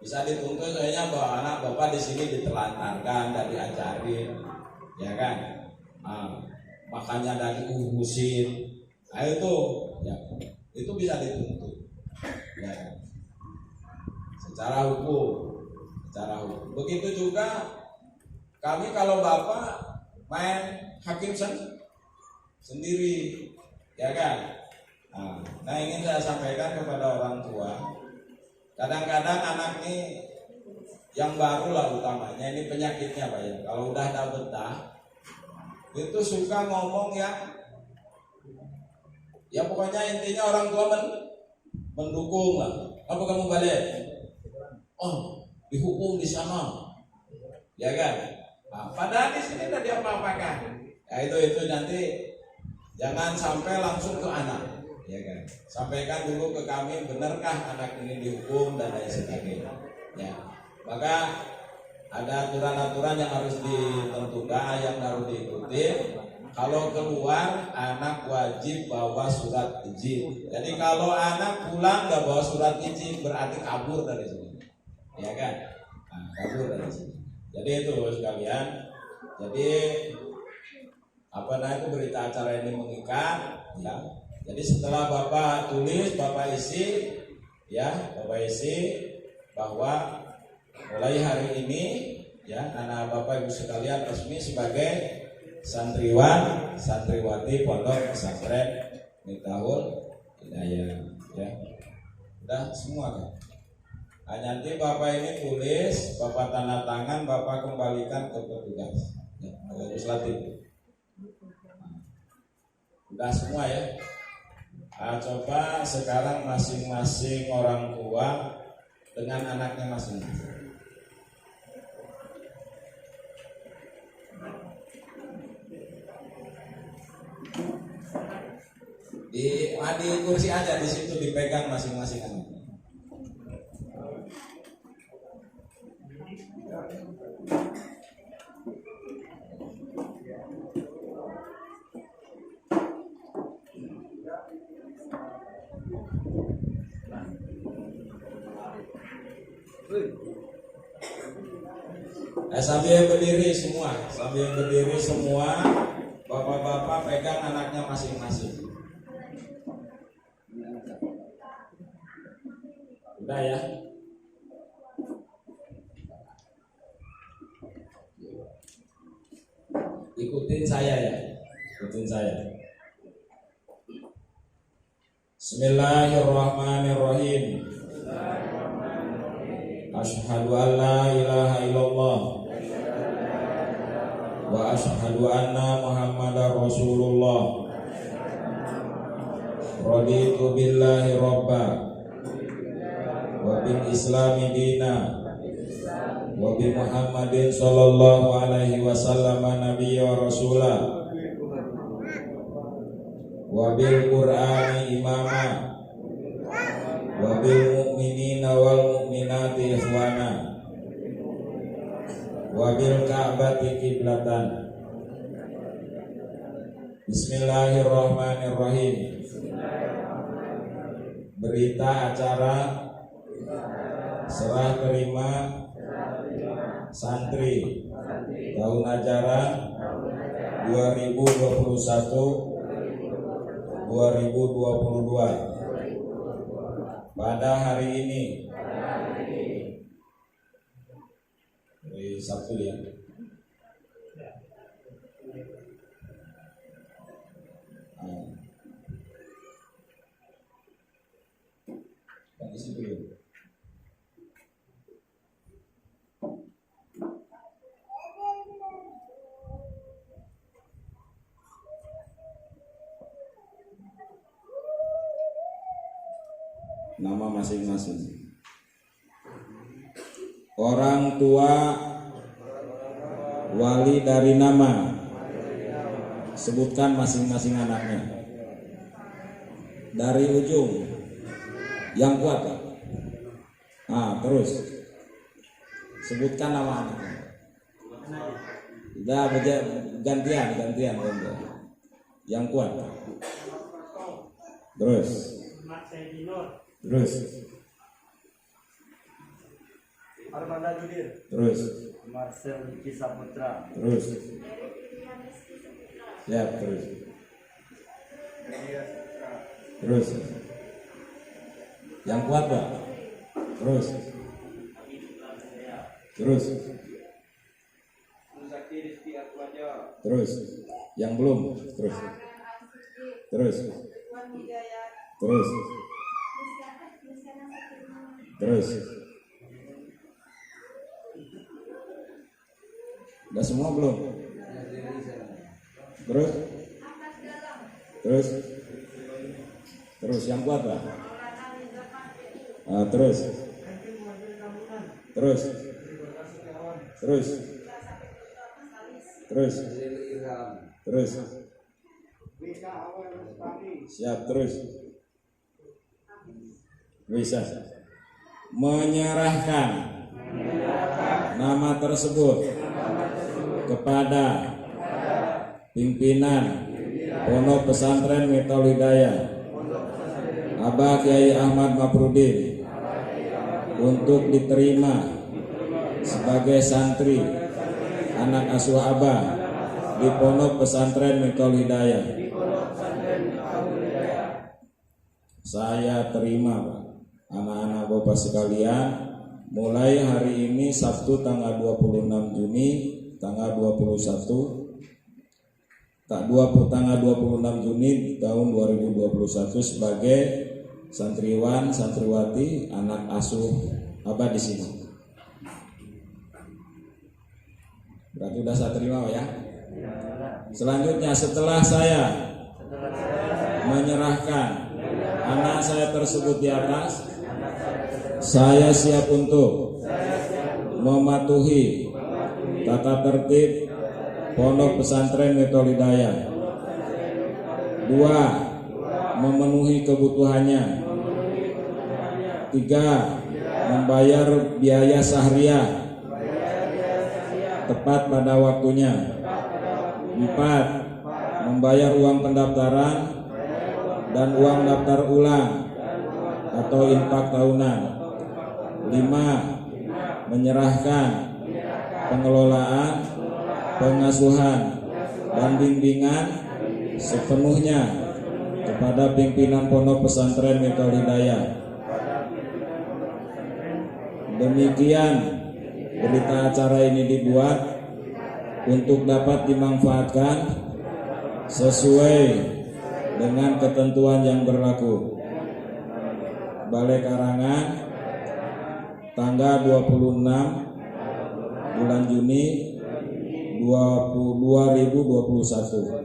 Bisa dituntut soalnya bahwa anak bapak di sini ditelantarkan, dan diajarin, ya kan? Makanya dari urusin, itu ya. Itu bisa dituntut ya, secara hukum. Begitu juga kami kalau bapak main hakim sendiri ya kan. Nah ingin saya sampaikan kepada orang tua, kadang-kadang anak ini yang baru lah utamanya, ini penyakitnya Pak ya, kalau udah tak betah itu suka ngomong ya pokoknya intinya orang tua mendukung lah. Apa kamu balik? Oh, dihukum di sana, ya kan? Padahal di sini tadi apa-apakan. Ya itu nanti jangan sampai langsung ke anak, ya kan? Sampaikan dulu ke kami, benarkah anak ini dihukum dan lain sebagainya. Ya, maka ada aturan-aturan yang harus ditentukan, yang harus diikuti. Kalau keluar anak wajib bawa surat izin. Jadi kalau anak pulang nggak bawa surat izin berarti kabur dari sini, ya kan? Kabur dari sini. Jadi itu sekalian. Jadi itu berita acara ini mengikat, ya. Jadi setelah bapak tulis, bapak isi bahwa mulai hari ini, ya, anak bapak ibu sekalian resmi sebagai santriwati pondok pesantren Miftahul Hidayah ya. Udah semua kan? Nanti bapak ini tulis, bapak tanda tangan, bapak kembalikan ke petugas ya, legislatif. Udah semua ya. Coba sekarang masing-masing orang tua dengan anaknya masing-masing. Di kursi aja, di situ dipegang masing-masing anak. Sambil berdiri semua, bapak-bapak pegang anaknya masing-masing. Udah ya. Ikutin saya ya. Bismillahirrahmanirrahim. Asyhadu an la ilaha illallah wa asyhadu anna Muhammadar Rasulullah. Raditu billahi robba wa bil islami dina wa bi Muhammadin sallallahu alaihi wasallam nabiyya wa rasulah wa bil qur'ani imama wa bil mu'minina wal mu'minati ikhwana wa bil ka'bati qiblatan. Bismillahirrahmanirrahim. Berita acara serah terima santri tahun ajaran 2021-2022 pada hari ini, Sabtu ya. Isi dulu. Nama masing-masing. Orang tua wali dari nama. Sebutkan masing-masing anaknya. Dari ujung yang kuat. Terus sebutkan nama anaknya. Udah gantian. Yang kuat. Terus. Armanda Judir. Terus. Marcel Diki Saputra. Terus. Ya, terus. Terus. Yang kuat, Pak. Terus. Terus. Terus. Yang belum. Terus. Terus. Terus. Terus. Udah semua belum? Terus. Terus. Terus yang kuat, Pak. Terus. Terus. Terus. Terus. Terus. Siap, terus. Bisa. Menyerahkan nama tersebut kepada pimpinan Pondok Pesantren Miftaul Hidayah Abah Kiai Ahmad Mafrudin untuk diterima sebagai santri anak asuh Abah di Pondok Pesantren Miftaul Hidayah. Saya terima, Pak. Anak-anak Bapak sekalian, mulai hari ini Sabtu tanggal 26 Juni, tanggal 26 Juni tahun 2021 sebagai santriwan, santriwati, anak asuh Abah di sini. Berarti sudah saya terima, Pak, ya. Selanjutnya setelah saya menyerahkan anak saya tersebut di atas, saya siap untuk mematuhi tata tertib Pondok Pesantren Miftaul Hidayah. 2. Memenuhi kebutuhannya. 3. Membayar biaya sahriyah tepat pada waktunya. 4. Membayar uang pendaftaran dan uang daftar ulang atau infak tahunan. 5. menyerahkan pengelolaan, pengasuhan, dan bimbingan sepenuhnya kepada pimpinan Pondok Pesantren Miftaul Hidayah. Demikian berita acara ini dibuat untuk dapat dimanfaatkan sesuai dengan ketentuan yang berlaku. Balai Karangan tanggal 26 bulan Juni 2021.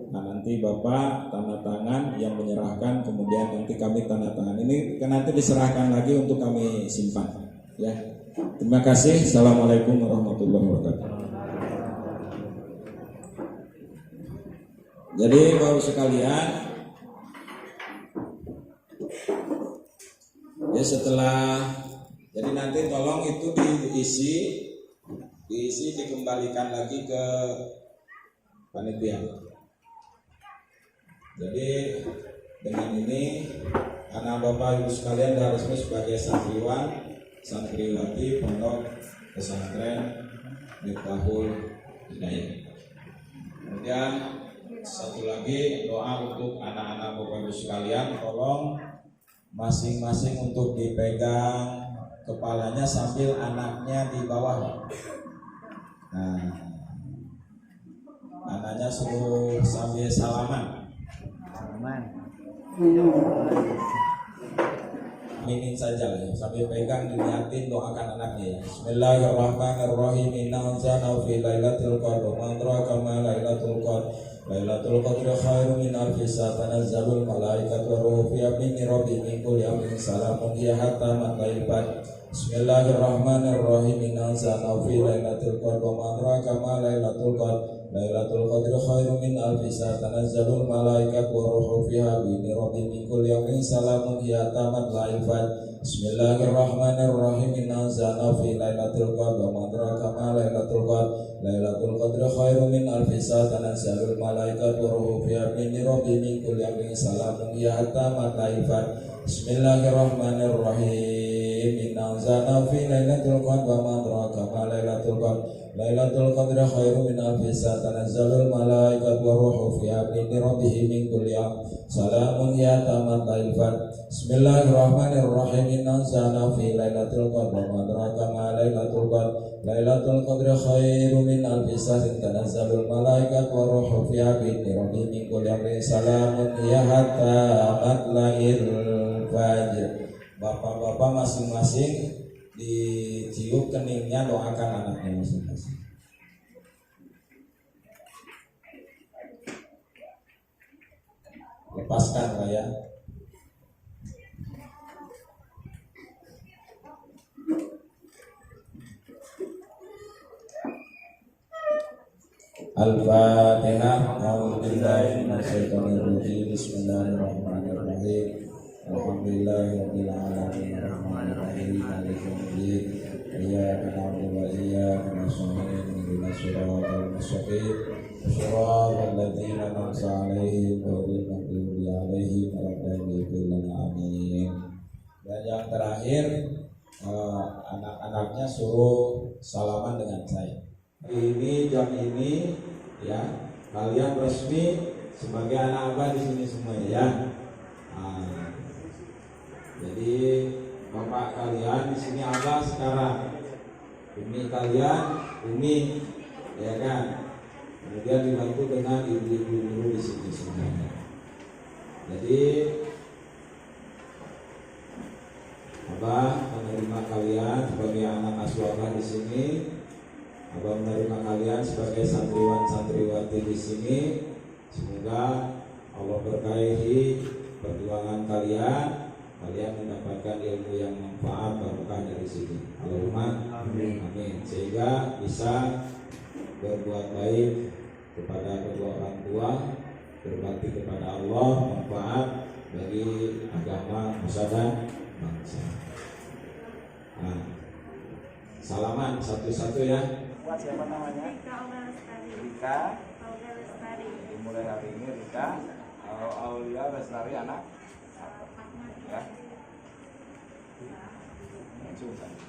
Nah, nanti Bapak tanda tangan yang menyerahkan, kemudian nanti kami tanda tangan. Ini nanti diserahkan lagi untuk kami simpan, ya. Terima kasih. Assalamualaikum warahmatullahi wabarakatuh. Jadi Bapak sekalian, ya setelah, jadi nanti tolong itu diisi dikembalikan lagi ke panitia. Jadi dengan ini anak Bapak Ibu sekalian sudah resmi sebagai santriwati Pondok Pesantren Miftaul Hidayah. Kemudian satu lagi doa untuk anak-anak Bapak Ibu sekalian, tolong masing-masing untuk dipegang kepalanya sambil anaknya di bawah. Nah, anaknya suruh sambil salaman. Aminin saja ya, sambil pegang diniatin doakan anaknya ya. Bismillahirrahmanirrahim. Inna anzalnahu fi lailatul qadr. Man adraka ma lailatul qadr. Lailatul qadri khairun min alfi shahr. Tanazzalul malaikatu waruhu fiha bi rabbihim min kulli amrin salamun hiya hatta matla'il fajr. Bismillahirrahmanirrahim. Inna anzalnahu fi lailatul qadr. Man adraka ma lailatul qadr. Lailatul qadri khairun min alfi shahr. Tanazzalul malaikatu waruhu fiha bi rabbihim min kulli amrin salamun hiya hatta matla'il fajr. Bismillahirrahmanirrahim. Inna anzalnahu fi lailatul qadr. Wa ma adraka ma lailatul qadr. Lailatul qadri khairun min alfi shahr. Tanazzalul malaikatu waruhu fiha bi rabbihim min kulli amrin salamun hiya hatta matla'il fajr. Bismillahirrahmanirrahim. Inna anzalnahu fi lailatul qadr. Wa ma adraka ma lailatul qadr. Lailatul qadri khairun min alfi shahr. Tanazzalul malaikatu waruhu fiha bi rabbihim min kulli amrin salamun hiya hatta matla'il fajr. Bismillahirrahmanirrahim. Inna anzalnahu fi lailatul qadr. Wa ma adraka ma lailatul qadr. Lailatul qadri khairun min alfi shahr. Tanazzalul malaikatu waruhu fiha bi rabbihim min kulli amrin salamun hiya hatta matla'il fajr. Bapak-bapak masing-masing dicium keningnya, doakan anaknya masing-masing. Lepaskan Raya. Al-Fatihah. A'udzubillahi minasyaitonir rajim. Bismillahirrahmanirrahim. Alhamdulillahirabbil alamin. Arrahmanirrahim. Maliki yaumiddin. Iyyaka na'budu wa iyyaka nasta'in. Ihdinas siratal mustaqim. Shiratal ladzina an'amta 'alaihim ghairil maghdubi 'alaihim waladdallin. Amin. Dan yang terakhir, anak-anaknya suruh salaman dengan saya. Ini jam ini ya, kalian resmi sebagai anak abah di sini semuanya ya. Jadi bapak kalian di sini abah sekarang, umi kalian umi, ya kan. Kemudian dibantu dengan ibu-ibu guru di sini semuanya. Jadi abah menerima kalian sebagai anak asuh abah di sini. Abah menerima kalian sebagai santriwan-santriwati di sini. Semoga Allah berkahi perjuangan kalian. Kalian mendapatkan ilmu yang manfaat barokah dari sini. Allahumma amin. Sehingga bisa berbuat baik kepada kedua orang tua, berbakti kepada Allah, manfaat bagi agama, nusa dan bangsa. Nah, salaman satu-satu ya. Siapa namanya? Rika. Mulai hari ini Rika Aulia Lestari anak ya. langsung saja.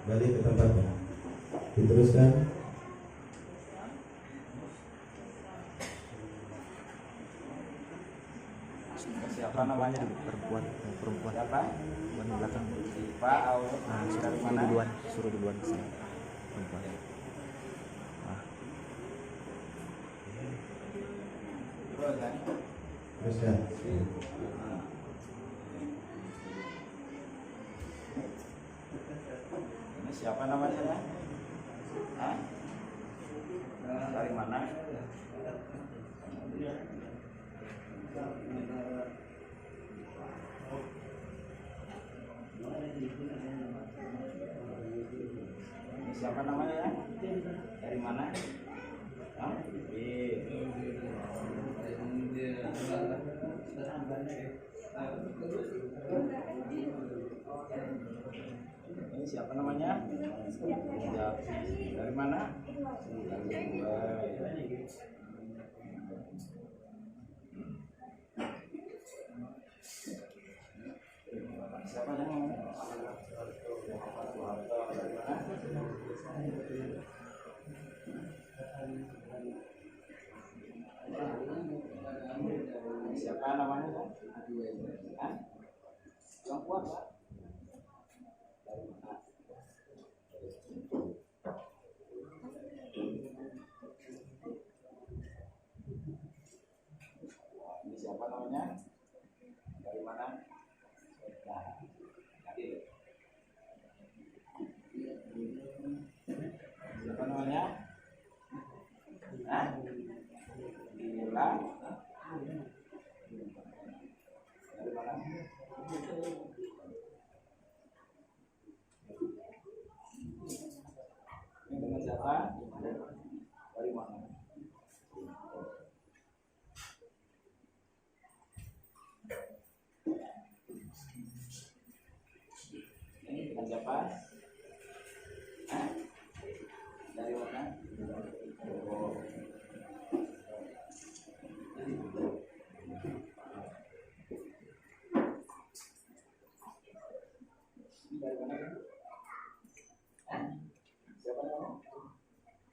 Balik ke tempatnya. Diteruskan. Siapa namanya? perempuan Siapa? perempuan di belakang. Pak Au. Nah, Dari suruh mana? duluan ke sana. Perempuan. Ah, Terus kan? Teruskan. Ini siapa namanya ya? Hah? Dari mana? Ini siapa namanya ya? Dari mana? Hah? Ini siapa namanya? Ya. Dari mana? Siapa namanya? Siapa namanya? Hah? Yang kuat, Pak? Dari mana? Ini siapa namanya? Dari mana? Nah, tadi. Siapa namanya? Hah? Gila. Dari mana? Ini dengan siapa? Dari mana? Ini dengan siapa? Hah? Dari mana? Oh. Dari mana? Hah? Siapa namanya?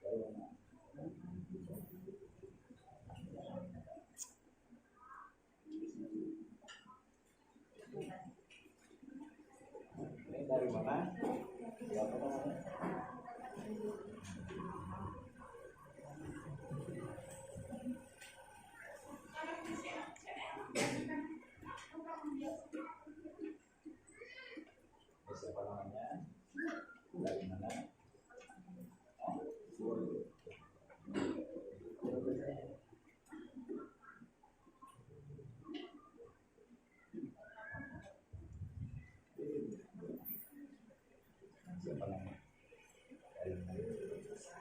Dari mana? Ini dari mana? Siapa namanya? Siapa namanya? Dari mana? Siapa namanya? Dari mana?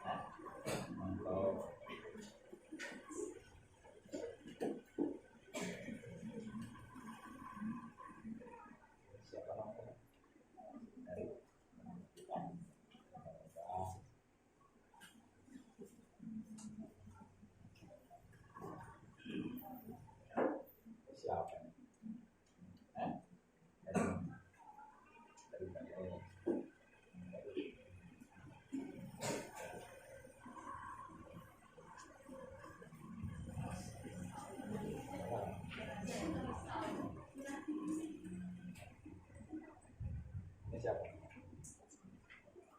Hah? Mantap. Siapa namanya? Dari Hah? Ah, siapa? Hah? Dari mana? Dari mana? Ini siapa?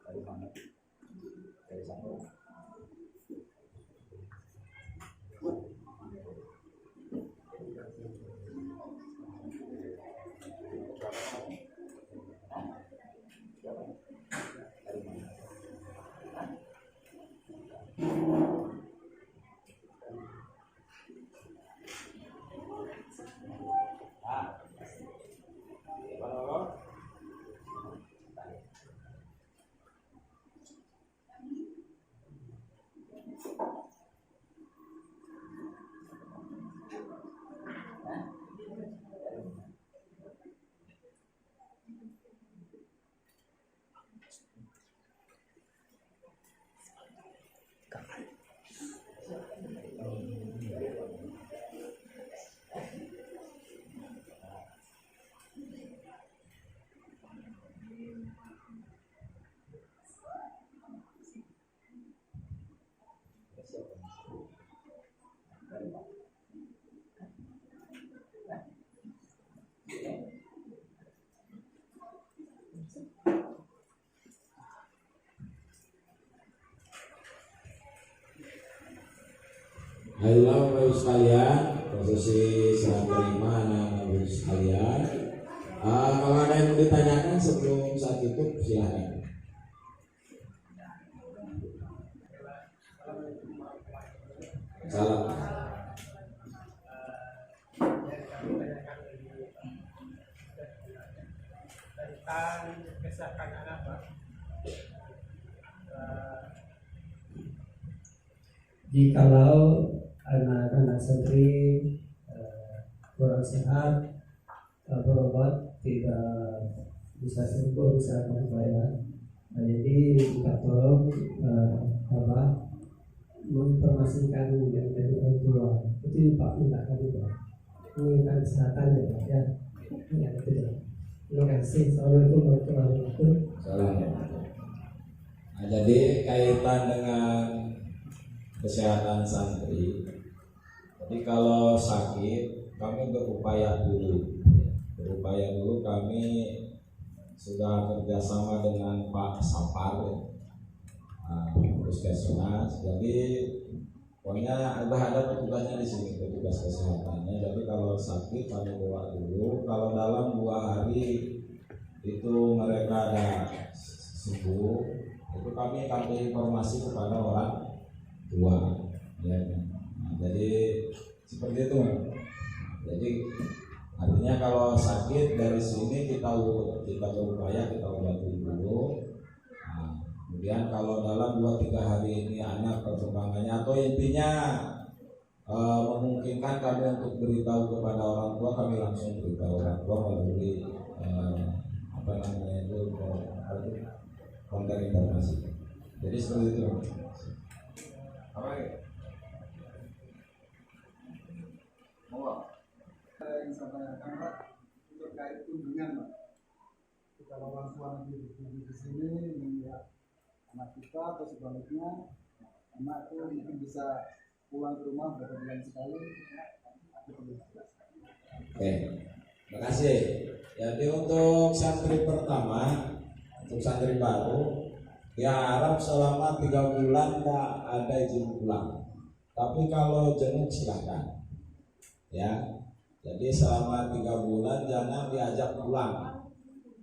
Dari mana? Dari sana. Dari mana? Ah, siapa nama? Halo Bapak Ibu sekalian, posisi serah terima anak-anak Bapak Ibu sekalian. Kalau ada yang mau ditanyakan sebelum saya tutup, silahkan. Salam. Tentang kesehatan anak, Pak. Jikalau anak-anak santri kurang sehat, berobat tidak bisa sembuh, bisa berbayar. Jadi kita tolong menginformasikan yang dari orang tua. Itu Pak minta kami, Pak. Ini kan kesehatannya, Pak, ya. Ya, itu ya. Terima kasih. Assalamualaikum warahmatullahi wabarakatuh. Salam. Nah, jadi kaitan dengan kesehatan santri. Jadi kalau sakit, kami berupaya dulu. Kami sudah kerjasama dengan Pak Sapar, puskesmas. Jadi pokoknya ada petugasnya di sini, petugas kesehatannya. Jadi kalau sakit kami bawa dulu. Kalau dalam 2 hari itu mereka ada sembuh, itu kami kasih informasi kepada orang tua. Ya. Nah, jadi seperti itu. Jadi artinya kalau sakit dari sini kita berupaya kita obati dulu. Nah, kemudian kalau dalam 2-3 hari ini anak perkembangannya atau intinya memungkinkan kami untuk beritahu kepada orang tua, kami langsung beritahu orang tua melalui konten informasi. Jadi seperti itu. Yang saya tanyakan, Pak, terkait kunjungan, Pak. Kalau orang tua nanti di sini melihat anak kita atau sebaliknya, anak itu mungkin bisa pulang ke rumah beberapa bulan sekali. Oke, terima kasih. Jadi untuk santri pertama, untuk santri baru, diharap selama 3 bulan tak ada izin pulang. Tapi kalau jenguk silahkan. Ya, jadi selama 3 bulan jangan diajak pulang.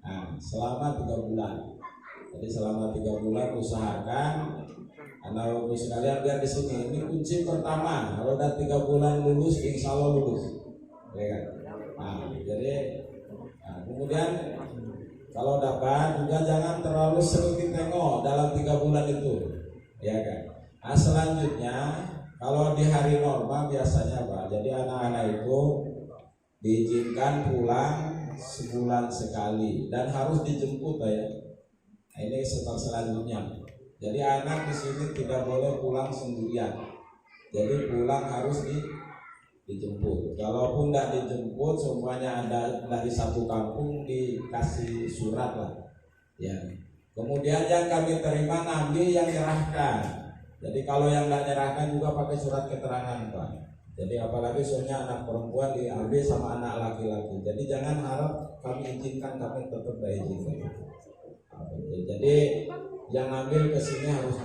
Nah, selama 3 bulan. Jadi selama 3 bulan usahakan anak lulus sekalian biar di sini. Ini kunci pertama. Kalau udah 3 bulan lulus, insya Allah lulus. Ya kan? Nah, jadi kemudian kalau dapat juga jangan terlalu sering ditengok dalam 3 bulan itu. Ya kan? Nah, selanjutnya kalau di hari normal biasanya Pak, jadi anak-anak itu diizinkan pulang sebulan sekali dan harus dijemput ya. Nah, ini step selanjutnya. Jadi anak di sini tidak boleh pulang sendirian. Jadi pulang harus dijemput. Kalaupun tidak dijemput, semuanya ada dari satu kampung dikasih surat lah. Ya. Kemudian yang kami terima ngambil yang nyerahkan. Jadi kalau yang tidak nyerahkan juga pakai surat keterangan Pak. Jadi apalagi soalnya anak perempuan diambil sama anak laki-laki. Jadi jangan harap kami izinkan, kami tetap diizinkan. Jadi yang ngambil ke sini harus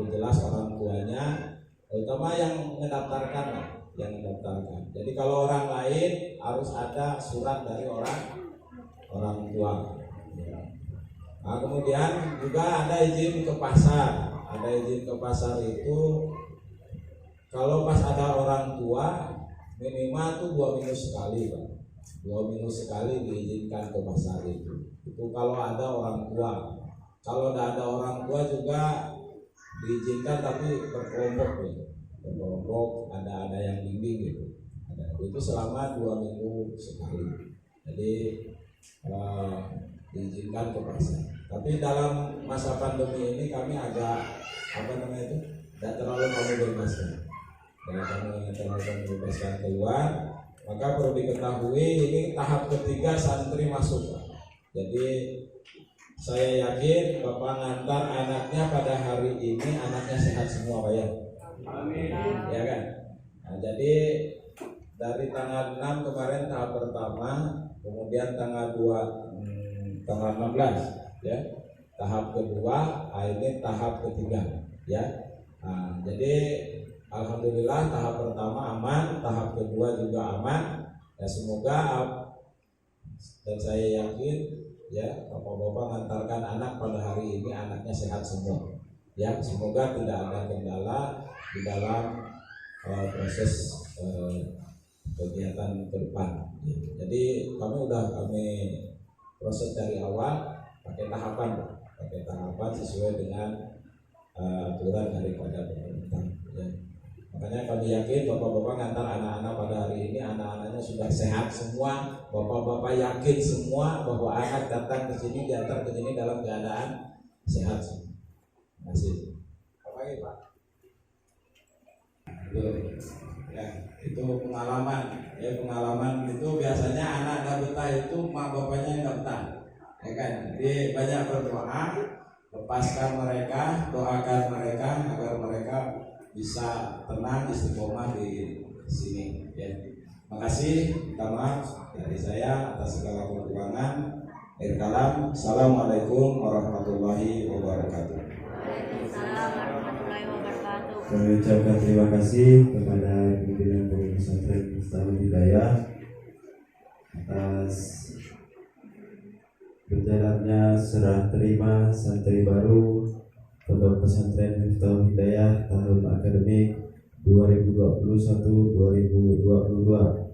jelas orang tuanya, terutama yang mendaftarkan lah, yang mendaftarkan. Jadi kalau orang lain harus ada surat dari orang tua. Nah, kemudian juga ada izin ke pasar. Ada izin ke pasar itu kalau pas ada orang tua minimal tuh 2 minggu sekali Pak. 2 minggu sekali diizinkan ke pasar itu. Itu kalau ada orang tua. Kalau tidak ada orang tua juga diizinkan tapi berkelompok ya. Berkelompok ada yang bimbing gitu. Itu selama 2 minggu sekali. Jadi diizinkan ke pasar. Tapi dalam masa pandemi ini kami agak tidak terlalu kami bebaskan. Karena kami terlalu bebaskan keluar, maka perlu diketahui ini tahap ketiga santri masuk. Jadi saya yakin Bapak ngantar anaknya pada hari ini anaknya sehat semua Pak ya. Amin. Ya kan. Nah, jadi dari tanggal 6 kemarin tahap pertama, kemudian tanggal 16 ya tahap kedua, ini tahap ketiga ya. Nah, jadi Alhamdulillah tahap pertama aman, tahap kedua juga aman. Ya semoga dan saya yakin ya bapak-bapak mengantarkan anak pada hari ini anaknya sehat semua. Ya semoga tidak ada kendala di dalam proses kegiatan ke depan. Jadi kami proses dari awal pakai tahapan sesuai dengan aturan daripada pemerintah. Ya. Makanya kami yakin bapak-bapak ngantar anak-anak pada hari ini anak-anaknya sudah sehat semua. Bapak-bapak yakin semua bahwa anak datang ke sini diantar ke sini dalam keadaan sehat semua. Terima kasih. Apa lagi Pak? Ya, itu pengalaman. Ya pengalaman itu biasanya anak nggak betah itu mak bapaknya yang nggak betah. Ya kan? Jadi banyak berdoa, lepaskan mereka, doakan mereka agar mereka bisa tenang istiqomah di sini. Ya. Makasih, minta maaf dari saya atas segala kekurangan. Akhir kalam, assalamualaikum warahmatullahi wabarakatuh. Waalaikumsalam warahmatullahi wabarakatuh. Kami ucapkan terima kasih kepada pimpinan Pondok Pesantren Miftahul Hidayah atas berjalannya serah terima santri baru Pondok Pesantren Miftahul Hidayah tahun akademik 2021-2022.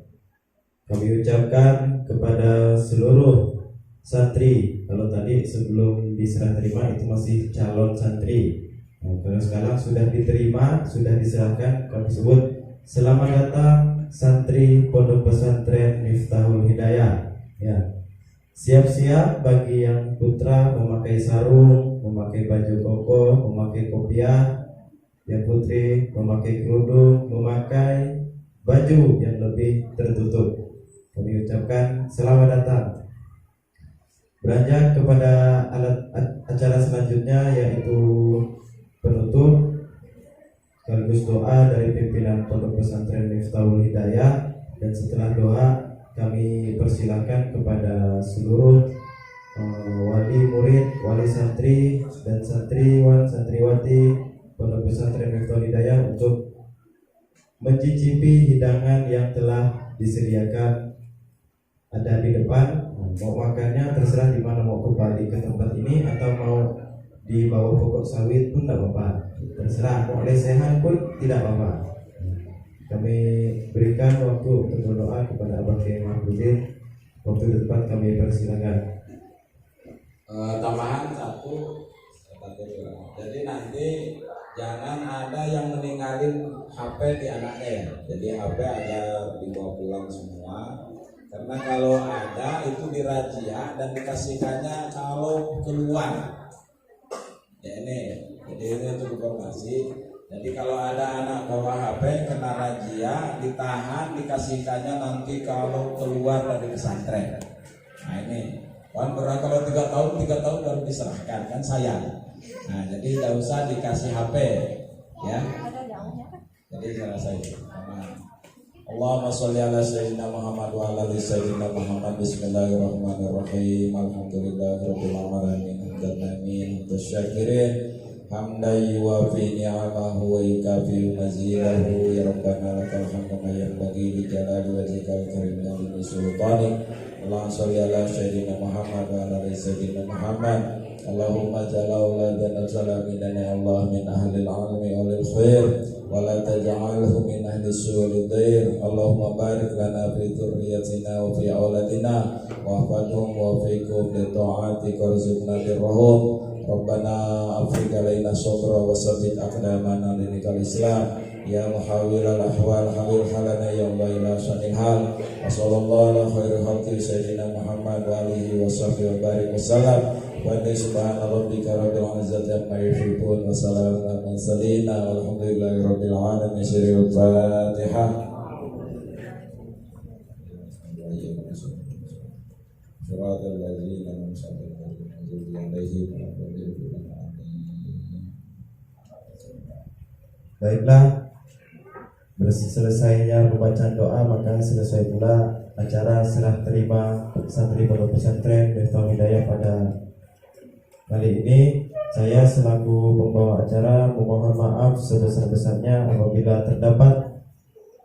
Kami ucapkan kepada seluruh santri, kalau tadi sebelum diserah terima itu masih calon santri. Nah, kalau sekarang sudah diterima, sudah diserahkan, kami sebut selamat datang santri Pondok Pesantren Miftahul Hidayah. Ya. Siap-siap bagi yang putra memakai sarung, memakai baju koko, memakai kopiah, yang putri memakai kerudung, memakai baju yang lebih tertutup. Kami ucapkan selamat datang. Beranjak kepada acara selanjutnya yaitu penutup sekaligus doa dari pimpinan Pondok Pesantren Miftahul Hidayah, dan setelah doa kami persilakan kepada seluruh wali murid, wali santri dan santriwati Pondok Pesantren Miftahul Hidayah untuk mencicipi hidangan yang telah disediakan ada di depan. Mau makannya terserah di mana, mau kembali ke tempat ini atau mau di bawah pokok sawit pun tidak apa-apa, terserah. Mau lesehan pun tidak apa-apa. Kami berikan waktu untuk berdoa kepada Abah Kiai Mahmudin. Waktu di depan kami persilakan. Tambahan satu, jadi nanti jangan ada yang meninggalin HP di anaknya ya. Jadi HP ada dibawa pulang semua. Karena kalau ada itu dirazia dan dikasihkannya kalau keluar. Ya ini, jadi ini untuk informasi. Jadi kalau ada anak bawa HP kena razia, ditahan, dikasihkannya nanti kalau keluar dari pesantren. Nah ini, kan berarti kalau 3 tahun baru diserahkan, kan sayang. Nah jadi tidak usah dikasih HP, ya. Jadi saya rasa itu. Allahumma sholli ala sayyidina Muhammad wa ala ali sayyidina Muhammad. Bismillahirrahmanirrahim. Alhamdulillahirabbil alamin. Hamdan syakirin. Hamdan yuwafi ni'amahu wa yukafi mazidahu. Ya Rabbana lakal hamdu ma yanbaghi li jalali wajhikal karim wa li sultanik. Allahumma sholli ala sayyidina Muhammad wa ala ali sayyidina Muhammad. Allahumma jalla auladana salamina ya Allah min ahli al-'ilmi wal khair wa la taj'alhu min ahli as-su'il dhair. Allahumma barik lana fi dhurriyyatina wa fi auladina wa hfadhum wa fiqhum li ta'atika warzuqna birrahum. Rabbana afriq alaina sabra wa sabbit aqdamana linikal Islam. Ya muhawwilal ahwal hawil halana ya Allah ila sanil hal. Wa sallallahu ala khairi khalqi sayyidina Muhammad wa alihi wa sahbihi wa barik wasallam. Wa subhana rabbika rabbil izzati amma yasifun wa salamun alal mursalin walhamdulillahi rabbil alamin. Syirul Fatihah. Suratul ladzina an'amta alaihim. Baiklah, selesainya pembacaan doa maka selesai pula acara serah terima santri Pondok Pesantren Miftahul Hidayah pada kali ini. Saya selaku pembawa acara memohon maaf sebesar-besarnya apabila terdapat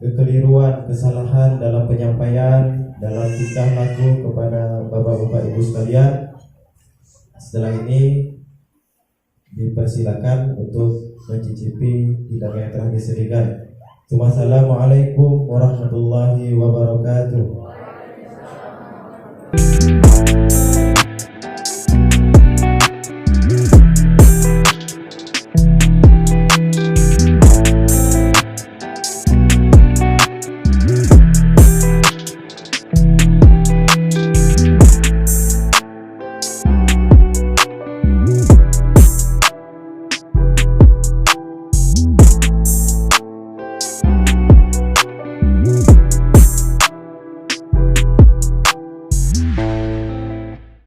kekeliruan, kesalahan dalam penyampaian, dalam tingkah laku kepada Bapak-Bapak Ibu sekalian. Setelah ini dipersilakan untuk mencicipi hidangan yang telah disediakan. Assalamualaikum warahmatullahi wabarakatuh.